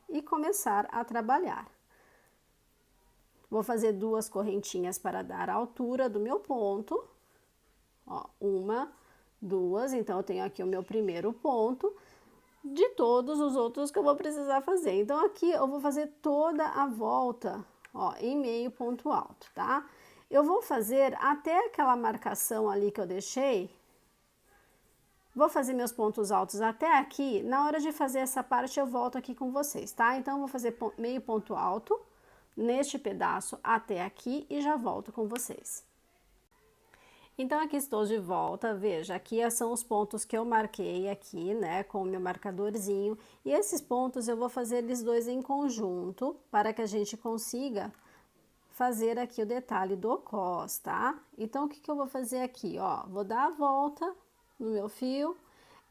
e começar a trabalhar. Vou fazer 2 correntinhas para dar a altura do meu ponto. Ó, 1, 2, então eu tenho aqui o meu primeiro ponto de todos os outros que eu vou precisar fazer. Então, aqui eu vou fazer toda a volta, ó, em meio ponto alto, tá? Eu vou fazer até aquela marcação ali que eu deixei. Vou fazer meus pontos altos até aqui. Na hora de fazer essa parte, eu volto aqui com vocês, tá? Então, eu vou fazer meio ponto alto neste pedaço até aqui e já volto com vocês. Então, aqui estou de volta, veja, aqui são os pontos que eu marquei aqui, né, com o meu marcadorzinho. E esses pontos eu vou fazer eles dois em conjunto, para que a gente consiga fazer aqui o detalhe do cos, tá? Então, o que eu vou fazer aqui, ó? Vou dar a volta no meu fio,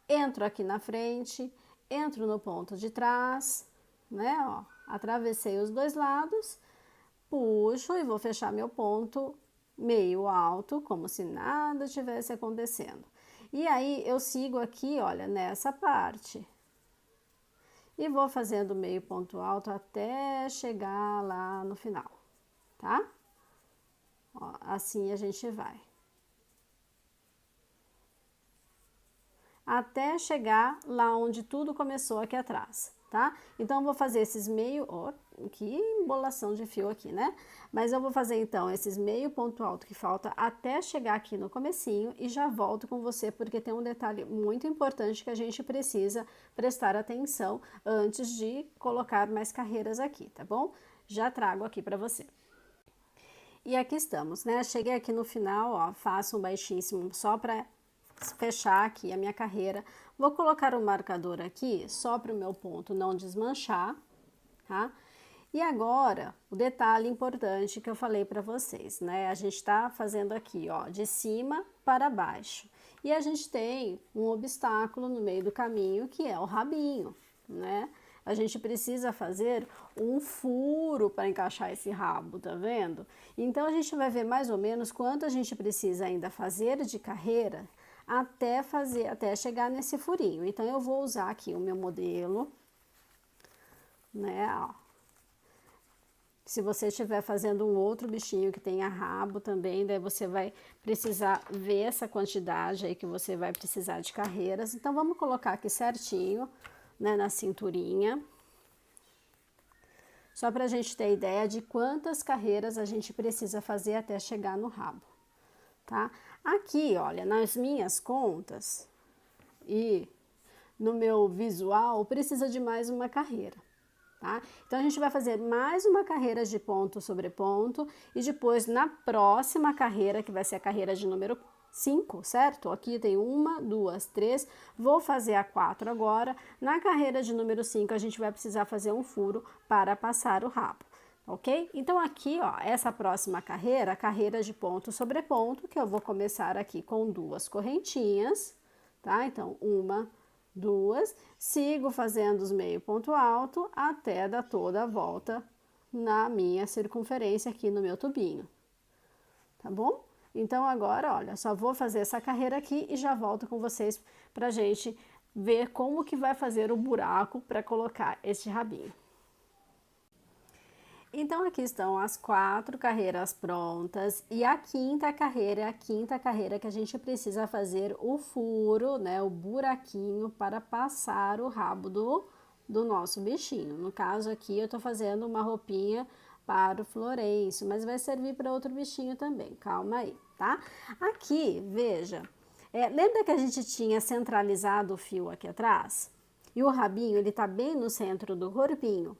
entro aqui na frente, entro no ponto de trás, né, ó. Atravessei os dois lados, puxo e vou fechar meu ponto meio alto, como se nada tivesse acontecendo. E aí, eu sigo aqui, olha, nessa parte. E vou fazendo meio ponto alto até chegar lá no final, tá? Ó, assim a gente vai. Até chegar lá onde tudo começou aqui atrás, tá? Então, eu vou fazer esses meio... Ó, que embolação de fio aqui, né? Mas eu vou fazer, então, esses meio ponto alto que falta até chegar aqui no comecinho e já volto com você, porque tem um detalhe muito importante que a gente precisa prestar atenção antes de colocar mais carreiras aqui, tá bom? Já trago aqui pra você. E aqui estamos, né? Cheguei aqui no final, ó, faço um baixíssimo só pra fechar aqui a minha carreira. Vou colocar o marcador aqui só para o meu ponto não desmanchar, tá? E agora, o detalhe importante que eu falei para vocês, né? A gente tá fazendo aqui, ó, de cima para baixo. E a gente tem um obstáculo no meio do caminho, que é o rabinho, né? A gente precisa fazer um furo para encaixar esse rabo, tá vendo? Então, a gente vai ver mais ou menos quanto a gente precisa ainda fazer de carreira até chegar nesse furinho. Então, eu vou usar aqui o meu modelo, né, ó. Se você estiver fazendo um outro bichinho que tenha rabo também, daí você vai precisar ver essa quantidade aí que você vai precisar de carreiras. Então, vamos colocar aqui certinho, né, na cinturinha. Só pra gente ter ideia de quantas carreiras a gente precisa fazer até chegar no rabo, tá? Aqui, olha, nas minhas contas e no meu visual, precisa de mais uma carreira. Tá? Então, a gente vai fazer mais uma carreira de ponto sobre ponto e depois, na próxima carreira, que vai ser a carreira de número 5, certo? Aqui tem 1, 2, 3, vou fazer a 4 agora. Na carreira de número 5, a gente vai precisar fazer um furo para passar o rabo, ok? Então, aqui, ó, essa próxima carreira, a carreira de ponto sobre ponto, que eu vou começar aqui com 2 correntinhas, tá? Então, 1, 2, sigo fazendo os meio ponto alto até dar toda a volta na minha circunferência aqui no meu tubinho, tá bom? Então, agora, olha, só vou fazer essa carreira aqui e já volto com vocês pra gente ver como que vai fazer o buraco para colocar este rabinho. Então, aqui estão as 4 carreiras prontas e a quinta carreira é a quinta carreira que a gente precisa fazer o furo, né, o buraquinho para passar o rabo do nosso bichinho. No caso aqui, eu tô fazendo uma roupinha para o Florencio, mas vai servir para outro bichinho também, calma aí, tá? Aqui, veja, lembra que a gente tinha centralizado o fio aqui atrás? E o rabinho, ele tá bem no centro do corpinho,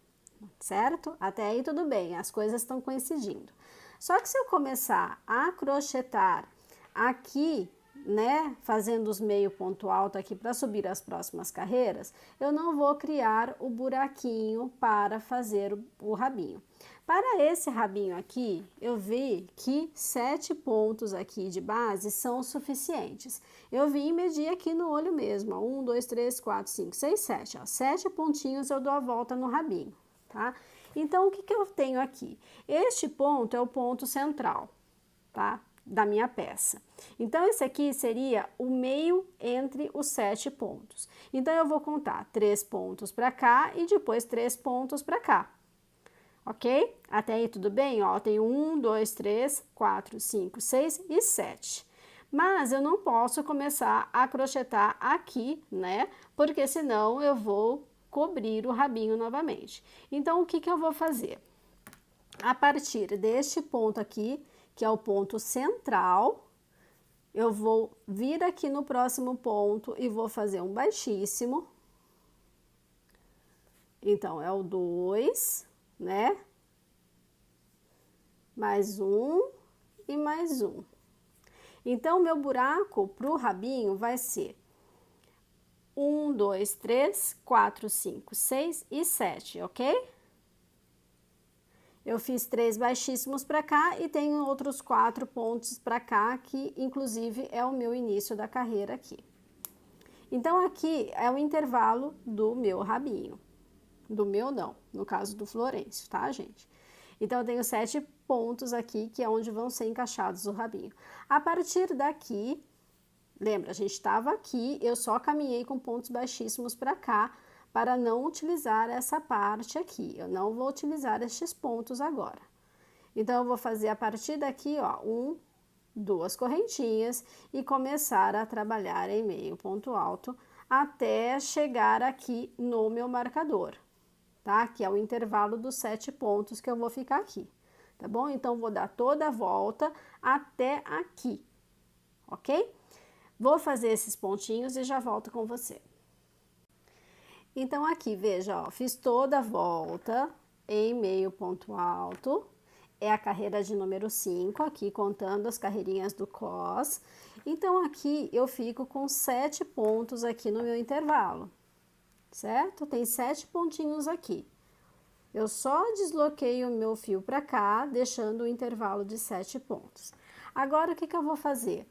certo? Até aí tudo bem, as coisas estão coincidindo. Só que se eu começar a crochetar aqui né, fazendo os meio ponto alto aqui para subir as próximas carreiras, eu não vou criar o buraquinho para fazer o rabinho. Para esse rabinho aqui, eu vi que 7 pontos aqui de base são suficientes. Eu vim e medi aqui no olho mesmo, ó, 1, 2, 3, 4, 5, 6, 7, ó, 7 pontinhos eu dou a volta no rabinho, tá? Então, o que que eu tenho aqui? Este ponto é o ponto central, tá? Da minha peça. Então, esse aqui seria o meio entre os 7 pontos. Então, eu vou contar 3 pontos para cá e depois 3 pontos para cá. Ok? Até aí tudo bem? Ó, tem 1, 2, 3, 4, 5, 6 e 7. Mas eu não posso começar a crochetar aqui, né? Porque senão eu vou cobrir o rabinho novamente. Então, o que que eu vou fazer? A partir deste ponto aqui, que é o ponto central, eu vou vir aqui no próximo ponto e vou fazer um baixíssimo. Então, é o 2, né? Mais um e mais um. Então, meu buraco pro rabinho vai ser 1, 2, 3, 4, 5, 6 e 7, ok? Eu fiz 3 baixíssimos para cá e tenho outros 4 pontos para cá, que inclusive é o meu início da carreira aqui. Então, aqui é o intervalo do meu rabinho. Do meu não, no caso do Florencio, tá, gente? Então, eu tenho 7 pontos aqui, que é onde vão ser encaixados o rabinho. A partir daqui, lembra, a gente estava aqui, eu só caminhei com pontos baixíssimos para cá, para não utilizar essa parte aqui. Eu não vou utilizar estes pontos agora. Então, eu vou fazer a partir daqui, ó, 1, 2 correntinhas e começar a trabalhar em meio ponto alto até chegar aqui no meu marcador, tá? Que é o intervalo dos 7 pontos que eu vou ficar aqui, tá bom? Então, vou dar toda a volta até aqui, ok? Vou fazer esses pontinhos e já volto com você. Então, aqui, veja, ó, fiz toda a volta em meio ponto alto. É a carreira de número 5, aqui contando as carreirinhas do cos. Então, aqui eu fico com 7 pontos aqui no meu intervalo, certo? Tem 7 pontinhos aqui. Eu só desloquei o meu fio para cá, deixando o intervalo de 7 pontos. Agora, o que que eu vou fazer?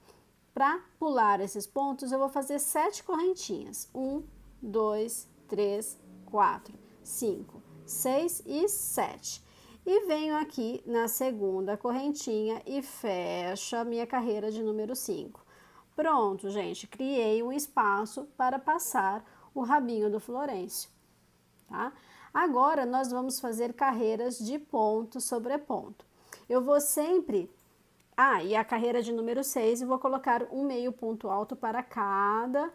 Para pular esses pontos, eu vou fazer 7 correntinhas. 1, 2, 3, 4, 5, 6 e 7. E venho aqui na segunda correntinha e fecho a minha carreira de número 5. Pronto, gente, criei um espaço para passar o rabinho do Florencio, tá? Agora, nós vamos fazer carreiras de ponto sobre ponto. Eu vou sempre... e a carreira de número 6, eu vou colocar um meio ponto alto para cada,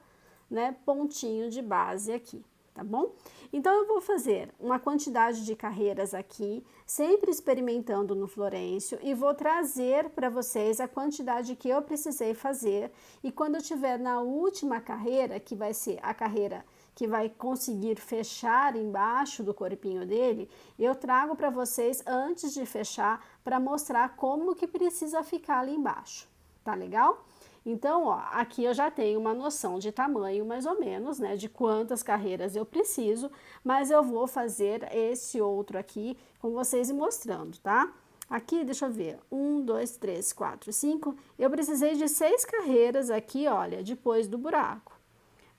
né, pontinho de base aqui, tá bom? Então, eu vou fazer uma quantidade de carreiras aqui, sempre experimentando no Florencio, e vou trazer para vocês a quantidade que eu precisei fazer, e quando eu tiver na última carreira, que vai ser a carreira que vai conseguir fechar embaixo do corpinho dele, eu trago para vocês antes de fechar, para mostrar como que precisa ficar ali embaixo, tá legal? Então, ó, aqui eu já tenho uma noção de tamanho, mais ou menos, né, de quantas carreiras eu preciso, mas eu vou fazer esse outro aqui com vocês e mostrando, tá? Aqui, deixa eu ver, 1, 2, 3, 4, 5, eu precisei de 6 carreiras aqui, olha, depois do buraco.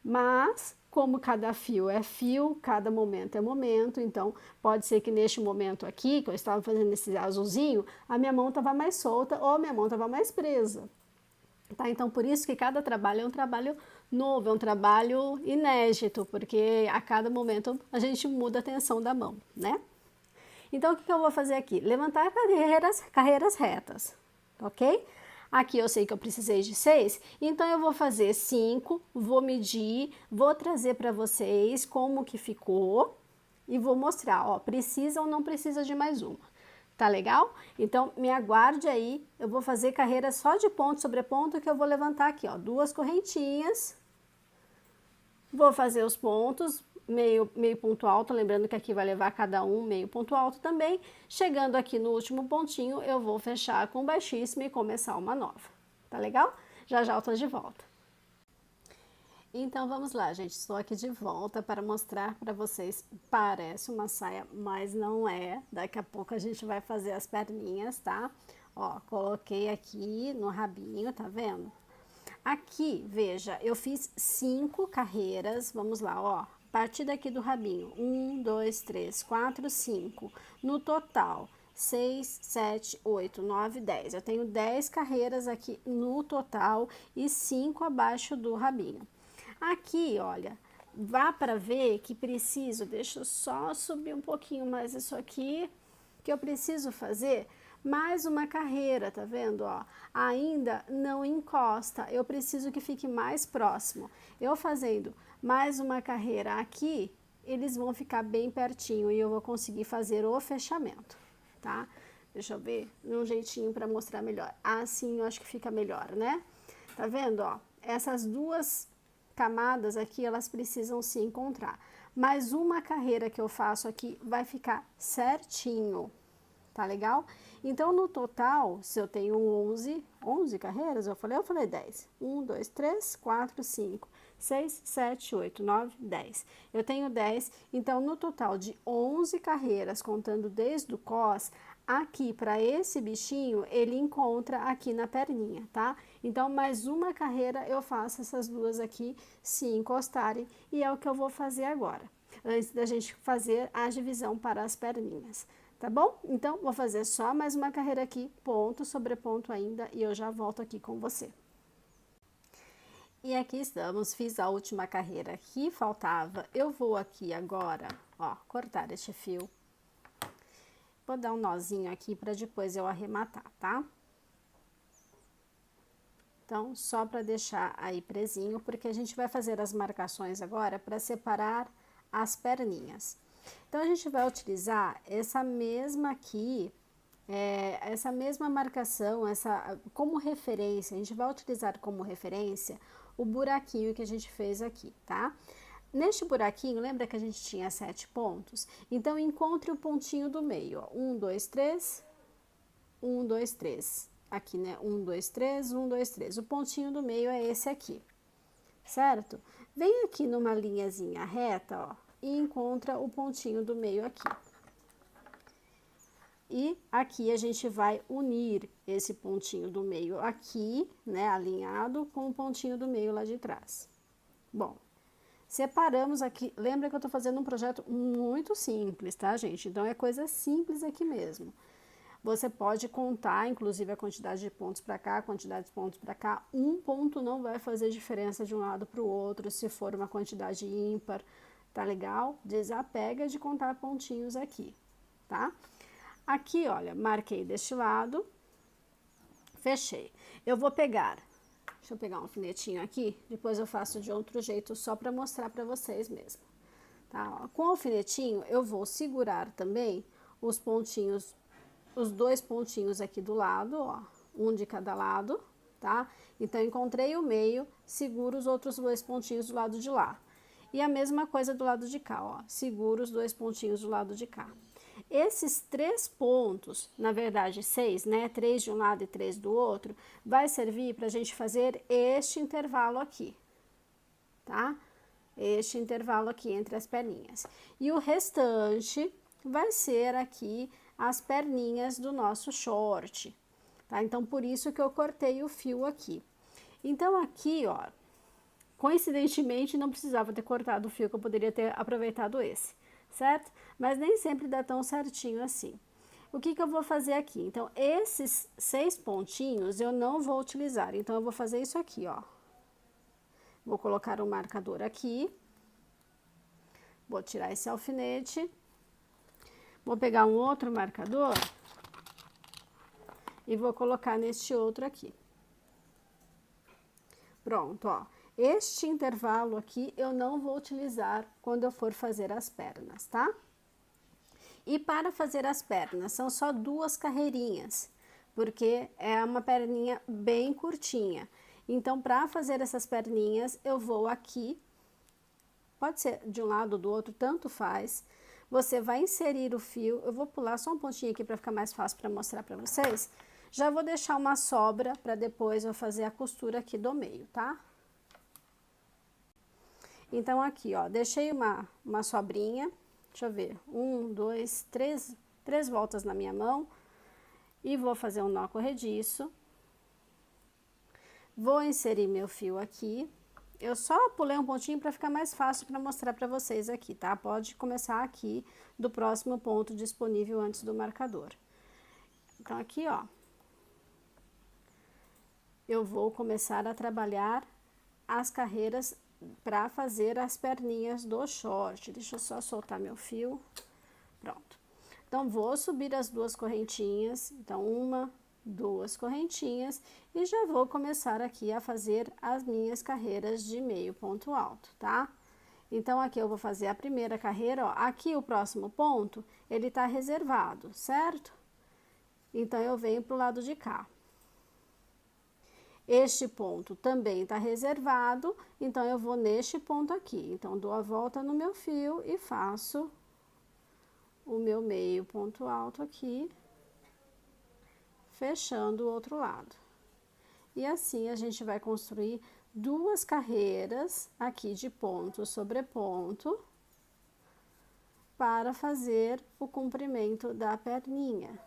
Mas, como cada fio é fio, cada momento é momento, então pode ser que neste momento aqui, que eu estava fazendo esse azulzinho, a minha mão estava mais solta ou a minha mão estava mais presa. Tá? Então, por isso que cada trabalho é um trabalho novo, é um trabalho inédito, porque a cada momento a gente muda a tensão da mão, né? Então, o que eu vou fazer aqui? Levantar carreiras retas, ok? Aqui eu sei que eu precisei de 6, então eu vou fazer 5, vou medir, vou trazer para vocês como que ficou e vou mostrar, ó, precisa ou não precisa de mais uma. Tá legal? Então, me aguarde aí, eu vou fazer carreira só de ponto sobre ponto, que eu vou levantar aqui, ó, 2 correntinhas, vou fazer os pontos, meio ponto alto, lembrando que aqui vai levar cada um meio ponto alto também, chegando aqui no último pontinho, eu vou fechar com baixíssimo e começar uma nova, tá legal? Já já eu tô de volta. Então vamos lá, gente. Estou aqui de volta para mostrar para vocês. Parece uma saia, mas não é. Daqui a pouco a gente vai fazer as perninhas, tá? Ó, coloquei aqui no rabinho, tá vendo? Aqui, veja, eu fiz 5 carreiras. Vamos lá, ó. A partir daqui do rabinho. 1, 2, 3, 4, 5. No total, 6, 7, 8, 9, 10. Eu tenho 10 carreiras aqui no total e 5 abaixo do rabinho. Aqui, olha, vá para ver que preciso, deixa eu só subir um pouquinho mais isso aqui, que eu preciso fazer mais uma carreira, tá vendo, ó? Ainda não encosta, eu preciso que fique mais próximo. Eu fazendo mais uma carreira aqui, eles vão ficar bem pertinho e eu vou conseguir fazer o fechamento, tá? Deixa eu ver um jeitinho para mostrar melhor. Assim eu acho que fica melhor, né? Tá vendo, ó? Essas duas camadas aqui, elas precisam se encontrar. Mas uma carreira que eu faço aqui vai ficar certinho, tá legal? Então, no total, se eu tenho 11 carreiras, eu falei 10. 1, 2, 3, 4, 5, 6, 7, 8, 9, 10. Eu tenho 10, então no total de 11 carreiras, contando desde o cos, aqui para esse bichinho, ele encontra aqui na perninha, tá? Então, mais uma carreira eu faço essas duas aqui se encostarem e é o que eu vou fazer agora, antes da gente fazer a divisão para as perninhas, tá bom? Então, vou fazer só mais uma carreira aqui, ponto sobre ponto ainda, e eu já volto aqui com você. E aqui estamos, fiz a última carreira que faltava, eu vou aqui agora, ó, cortar este fio. Vou dar um nozinho aqui para depois eu arrematar, tá? Então, só para deixar aí presinho, porque a gente vai fazer as marcações agora para separar as perninhas. Então, a gente vai utilizar essa mesma aqui, essa mesma marcação, como referência, a gente vai utilizar como referência o buraquinho que a gente fez aqui, tá? Neste buraquinho, lembra que a gente tinha 7 pontos? Então, encontre o pontinho do meio, ó. 1, 2, 3, 1, 2, 3. Aqui, né? 1, 2, 3, 1, 2, 3. O pontinho do meio é esse aqui, certo? Vem aqui numa linhazinha reta, ó, e encontra o pontinho do meio aqui. E aqui a gente vai unir esse pontinho do meio aqui, né, alinhado com o pontinho do meio lá de trás. Bom, separamos aqui, lembra que eu tô fazendo um projeto muito simples, tá, gente? Então, é coisa simples aqui mesmo. Você pode contar, inclusive, a quantidade de pontos para cá, a quantidade de pontos para cá. Um ponto não vai fazer diferença de um lado para o outro, se for uma quantidade ímpar, tá legal? Desapega de contar pontinhos aqui, tá? Aqui, olha, marquei deste lado, fechei. Eu vou pegar, deixa eu pegar um alfinetinho aqui, depois eu faço de outro jeito só para mostrar para vocês mesmo, tá? Ó, com o alfinetinho eu vou segurar também os pontinhos, os dois pontinhos aqui do lado, ó, um de cada lado, tá? Então, encontrei o meio, seguro os outros dois pontinhos do lado de lá. E a mesma coisa do lado de cá, ó, seguro os dois pontinhos do lado de cá. Esses 3 pontos, na verdade 6, né? 3 de um lado e 3 do outro, vai servir para a gente fazer este intervalo aqui, tá? Este intervalo aqui entre as perninhas. E o restante vai ser aqui as perninhas do nosso short, tá? Então, por isso que eu cortei o fio aqui. Então, aqui, ó, coincidentemente, não precisava ter cortado o fio, que eu poderia ter aproveitado esse, certo? Mas nem sempre dá tão certinho assim. O que que eu vou fazer aqui? Então, esses 6 pontinhos eu não vou utilizar, então eu vou fazer isso aqui, ó. Vou colocar um marcador aqui, vou tirar esse alfinete, vou pegar um outro marcador e vou colocar neste outro aqui. Pronto, ó. Este intervalo aqui eu não vou utilizar quando eu for fazer as pernas, tá? E para fazer as pernas, são só 2 carreirinhas, porque é uma perninha bem curtinha. Então, para fazer essas perninhas, eu vou aqui, pode ser de um lado ou do outro, tanto faz. Você vai inserir o fio, eu vou pular só um pontinho aqui para ficar mais fácil para mostrar para vocês. Já vou deixar uma sobra para depois eu fazer a costura aqui do meio, tá? Então, aqui, ó, deixei uma sobrinha, deixa eu ver, 1, 2, 3 voltas na minha mão, e vou fazer um nó corrediço. Vou inserir meu fio aqui. Eu só pulei um pontinho para ficar mais fácil para mostrar para vocês aqui, tá? Pode começar aqui do próximo ponto disponível antes do marcador. Então, aqui, ó, eu vou começar a trabalhar as carreiras para fazer as perninhas do short. Deixa eu só soltar meu fio. Pronto. Então, vou subir as 2 correntinhas. Então, 1, 2 correntinhas. E já vou começar aqui a fazer as minhas carreiras de meio ponto alto, tá? Então, aqui eu vou fazer a primeira carreira, ó. Aqui o próximo ponto, ele tá reservado, certo? Então, eu venho pro lado de cá. Este ponto também está reservado, então eu vou neste ponto aqui. Então, dou a volta no meu fio e faço o meu meio ponto alto aqui, fechando o outro lado. E assim, a gente vai construir 2 carreiras aqui de ponto sobre ponto, para fazer o comprimento da perninha.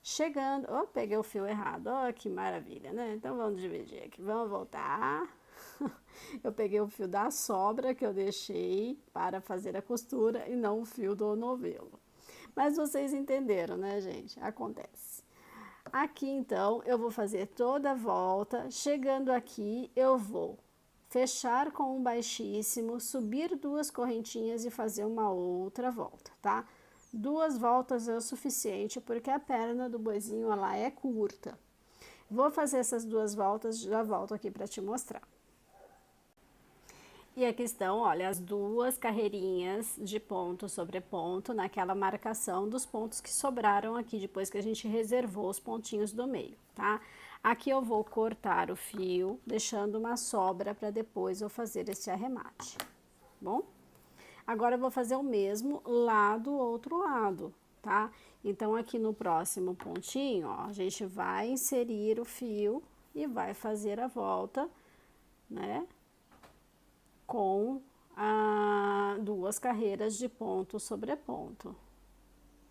Chegando, ó, peguei o fio errado, ó, que maravilha, né? Então, vamos dividir aqui, vamos voltar. Eu peguei o fio da sobra que eu deixei para fazer a costura e não o fio do novelo. Mas vocês entenderam, né, gente? Acontece. Aqui, então, eu vou fazer toda a volta. Chegando aqui, eu vou fechar com um baixíssimo, subir 2 correntinhas e fazer uma outra volta, tá? 2 voltas é o suficiente, porque a perna do boizinho, ela é curta. Vou fazer essas 2 voltas, já volto aqui para te mostrar. E aqui estão, olha, as 2 carreirinhas de ponto sobre ponto, naquela marcação dos pontos que sobraram aqui, depois que a gente reservou os pontinhos do meio, tá? Aqui eu vou cortar o fio, deixando uma sobra para depois eu fazer esse arremate, bom? Agora, eu vou fazer o mesmo lá do outro lado, tá? Então, aqui no próximo pontinho, ó, a gente vai inserir o fio e vai fazer a volta, né? Com 2 carreiras de ponto sobre ponto,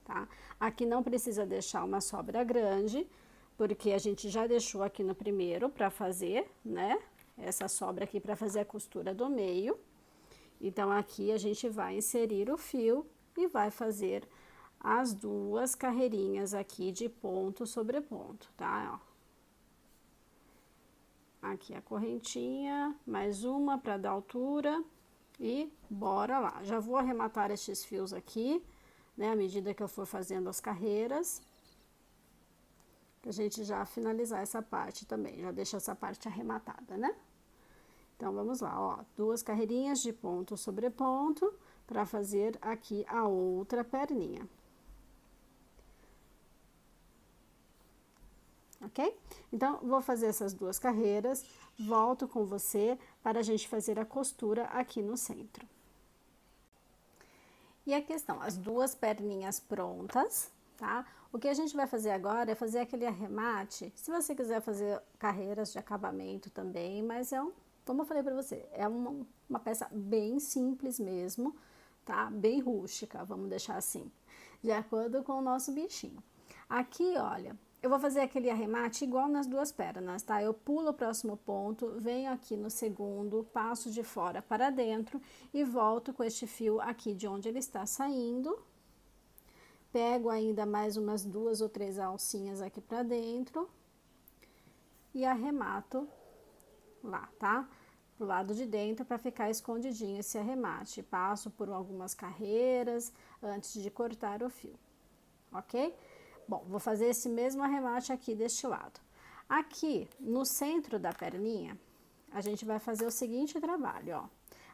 tá? Aqui não precisa deixar uma sobra grande, porque a gente já deixou aqui no primeiro para fazer, né? Essa sobra aqui para fazer a costura do meio. Então, aqui a gente vai inserir o fio e vai fazer as 2 carreirinhas aqui de ponto sobre ponto, tá? Ó. Aqui a correntinha, mais uma para dar altura e bora lá. Já vou arrematar estes fios aqui, né? À medida que eu for fazendo as carreiras, pra gente já finalizar essa parte também, já deixa essa parte arrematada, né? Então, vamos lá, ó, 2 carreirinhas de ponto sobre ponto, para fazer aqui a outra perninha. Ok? Então, vou fazer essas 2 carreiras, volto com você para a gente fazer a costura aqui no centro. E aqui estão as 2 perninhas prontas, tá? O que a gente vai fazer agora é fazer aquele arremate. Se você quiser fazer carreiras de acabamento também, mas como eu falei pra você, é uma peça bem simples mesmo, tá? Bem rústica, vamos deixar assim, de acordo com o nosso bichinho. Aqui, olha, eu vou fazer aquele arremate igual nas 2 pernas, tá? Eu pulo o próximo ponto, venho aqui no segundo, passo de fora para dentro e volto com este fio aqui de onde ele está saindo. Pego ainda mais umas 2 ou 3 alcinhas aqui para dentro e arremato lá, tá? Pro lado de dentro para ficar escondidinho esse arremate. Passo por algumas carreiras antes de cortar o fio, ok? Bom, vou fazer esse mesmo arremate aqui deste lado. Aqui, no centro da perninha, a gente vai fazer o seguinte trabalho, ó.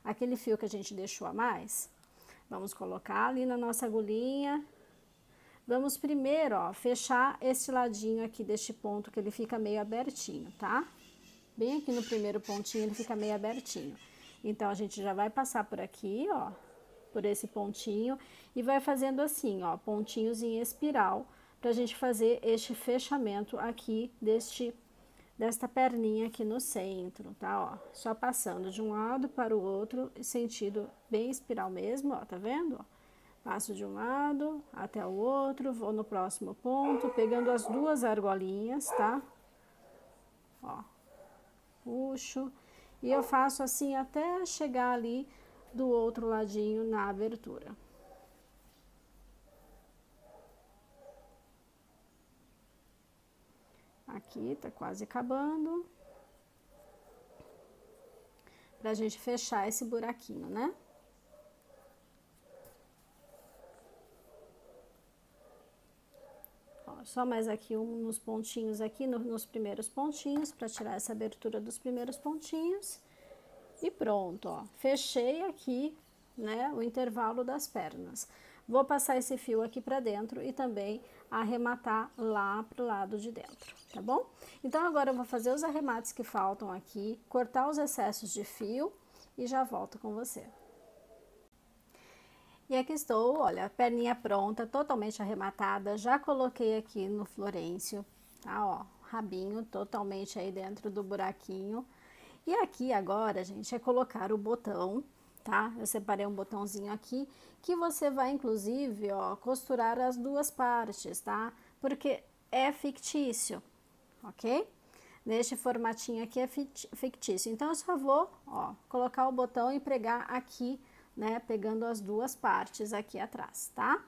Aquele fio que a gente deixou a mais, vamos colocar ali na nossa agulhinha. Vamos primeiro, ó, fechar esse ladinho aqui deste ponto que ele fica meio abertinho, tá? Bem aqui no primeiro pontinho ele fica meio abertinho. Então, a gente já vai passar por aqui, ó, por esse pontinho e vai fazendo assim, ó, pontinhos em espiral para a gente fazer este fechamento aqui desta perninha aqui no centro, tá? Ó, só passando de um lado para o outro, sentido bem espiral mesmo, ó, tá vendo? Ó, passo de um lado até o outro, vou no próximo ponto, pegando as duas argolinhas, tá? Ó, puxo e eu faço assim até chegar ali do outro ladinho na abertura. Aqui tá quase acabando. Pra gente fechar esse buraquinho, né? Ó, só mais aqui nos pontinhos aqui, nos primeiros pontinhos, pra tirar essa abertura dos primeiros pontinhos. E pronto, ó. Fechei aqui, né, o intervalo das pernas. Vou passar esse fio aqui pra dentro e também arrematar lá pro lado de dentro, tá bom? Então, agora eu vou fazer os arremates que faltam aqui, cortar os excessos de fio e já volto com você. E aqui estou, olha, a perninha pronta, totalmente arrematada, já coloquei aqui no Florencio, tá, ó, rabinho totalmente aí dentro do buraquinho. E aqui agora, gente, é colocar o botão, tá? Eu separei um botãozinho aqui, que você vai, inclusive, ó, costurar as duas partes, tá? Porque é fictício, ok? Neste formatinho aqui é fictício. Então, eu só vou, ó, colocar o botão e pregar aqui, né? Pegando as duas partes aqui atrás, tá?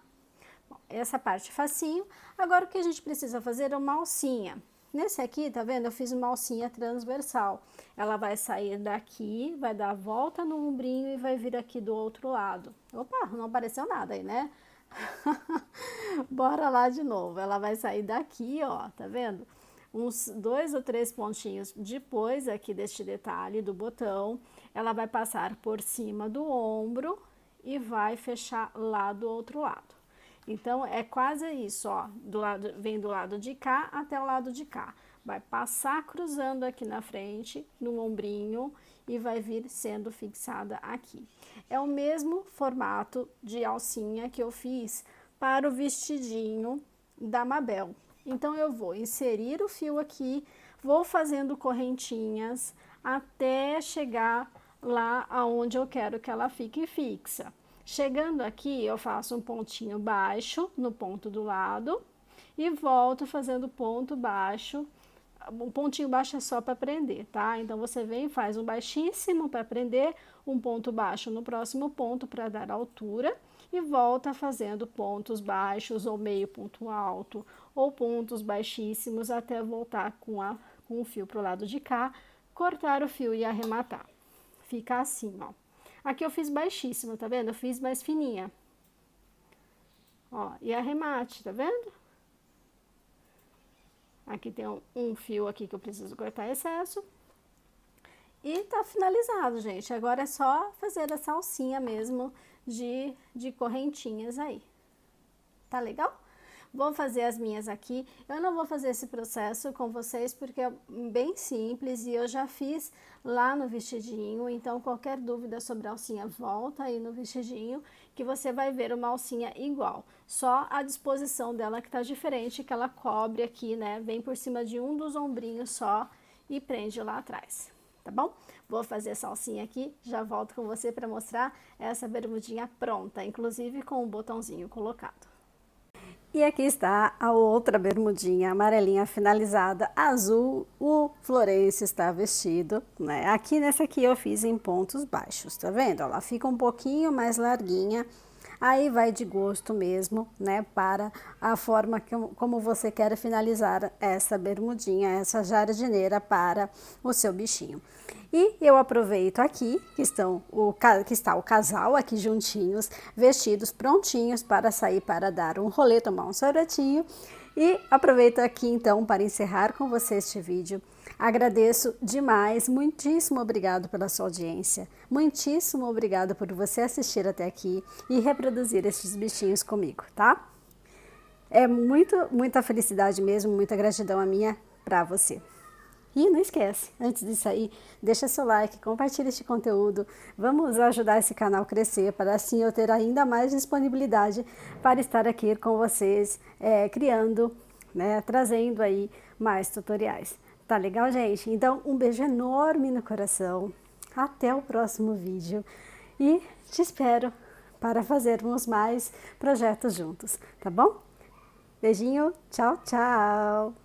Bom, essa parte facinho. Agora, o que a gente precisa fazer é uma alcinha. Nesse aqui, tá vendo? Eu fiz uma alcinha transversal. Ela vai sair daqui, vai dar a volta no ombrinho e vai vir aqui do outro lado. Opa, não apareceu nada aí, né? Bora lá de novo. Ela vai sair daqui, ó, tá vendo? Uns 2 ou 3 pontinhos depois aqui deste detalhe do botão. Ela vai passar por cima do ombro e vai fechar lá do outro lado. Então, é quase isso, ó, vem do lado de cá até o lado de cá. Vai passar cruzando aqui na frente, no ombrinho, e vai vir sendo fixada aqui. É o mesmo formato de alcinha que eu fiz para o vestidinho da Mabel. Então, eu vou inserir o fio aqui, vou fazendo correntinhas até chegar lá aonde eu quero que ela fique fixa. Chegando aqui, eu faço um pontinho baixo no ponto do lado e volto fazendo ponto baixo. Um pontinho baixo é só para prender, tá? Então, você vem e faz um baixíssimo para prender, um ponto baixo no próximo ponto para dar altura e volta fazendo pontos baixos ou meio ponto alto ou pontos baixíssimos até voltar com o fio pro lado de cá, cortar o fio e arrematar. Fica assim, ó. Aqui eu fiz baixíssimo, tá vendo? Eu fiz mais fininha. Ó, e arremate, tá vendo? Aqui tem um fio aqui que eu preciso cortar excesso. E tá finalizado, gente. Agora é só fazer essa alcinha mesmo de correntinhas aí. Tá legal? Vou fazer as minhas aqui. Eu não vou fazer esse processo com vocês porque é bem simples e eu já fiz lá no vestidinho. Então, qualquer dúvida sobre a alcinha, volta aí no vestidinho que você vai ver uma alcinha igual. Só a disposição dela que tá diferente, que ela cobre aqui, né? Vem por cima de um dos ombrinhos só e prende lá atrás. Tá bom? Vou fazer essa alcinha aqui, já volto com você para mostrar essa bermudinha pronta, inclusive com o botãozinho colocado. E aqui está a outra bermudinha amarelinha finalizada, azul, o Florencio está vestido, né? Aqui nessa aqui eu fiz em pontos baixos, tá vendo? Ela fica um pouquinho mais larguinha, aí vai de gosto mesmo, né? Para a forma como você quer finalizar essa bermudinha, essa jardineira para o seu bichinho. E eu aproveito aqui, que está o casal aqui juntinhos, vestidos prontinhos para sair para dar um rolê, tomar um sorvetinho. E aproveito aqui então para encerrar com você este vídeo. Agradeço demais, muitíssimo obrigado pela sua audiência, muitíssimo obrigado por você assistir até aqui e reproduzir estes bichinhos comigo, tá? É muita felicidade mesmo, muita gratidão a minha para você. E não esquece, antes de sair, deixa seu like, compartilha este conteúdo. Vamos ajudar esse canal a crescer, para assim eu ter ainda mais disponibilidade para estar aqui com vocês, criando, né, trazendo aí mais tutoriais. Tá legal, gente? Então, um beijo enorme no coração. Até o próximo vídeo. E te espero para fazermos mais projetos juntos, tá bom? Beijinho, tchau, tchau!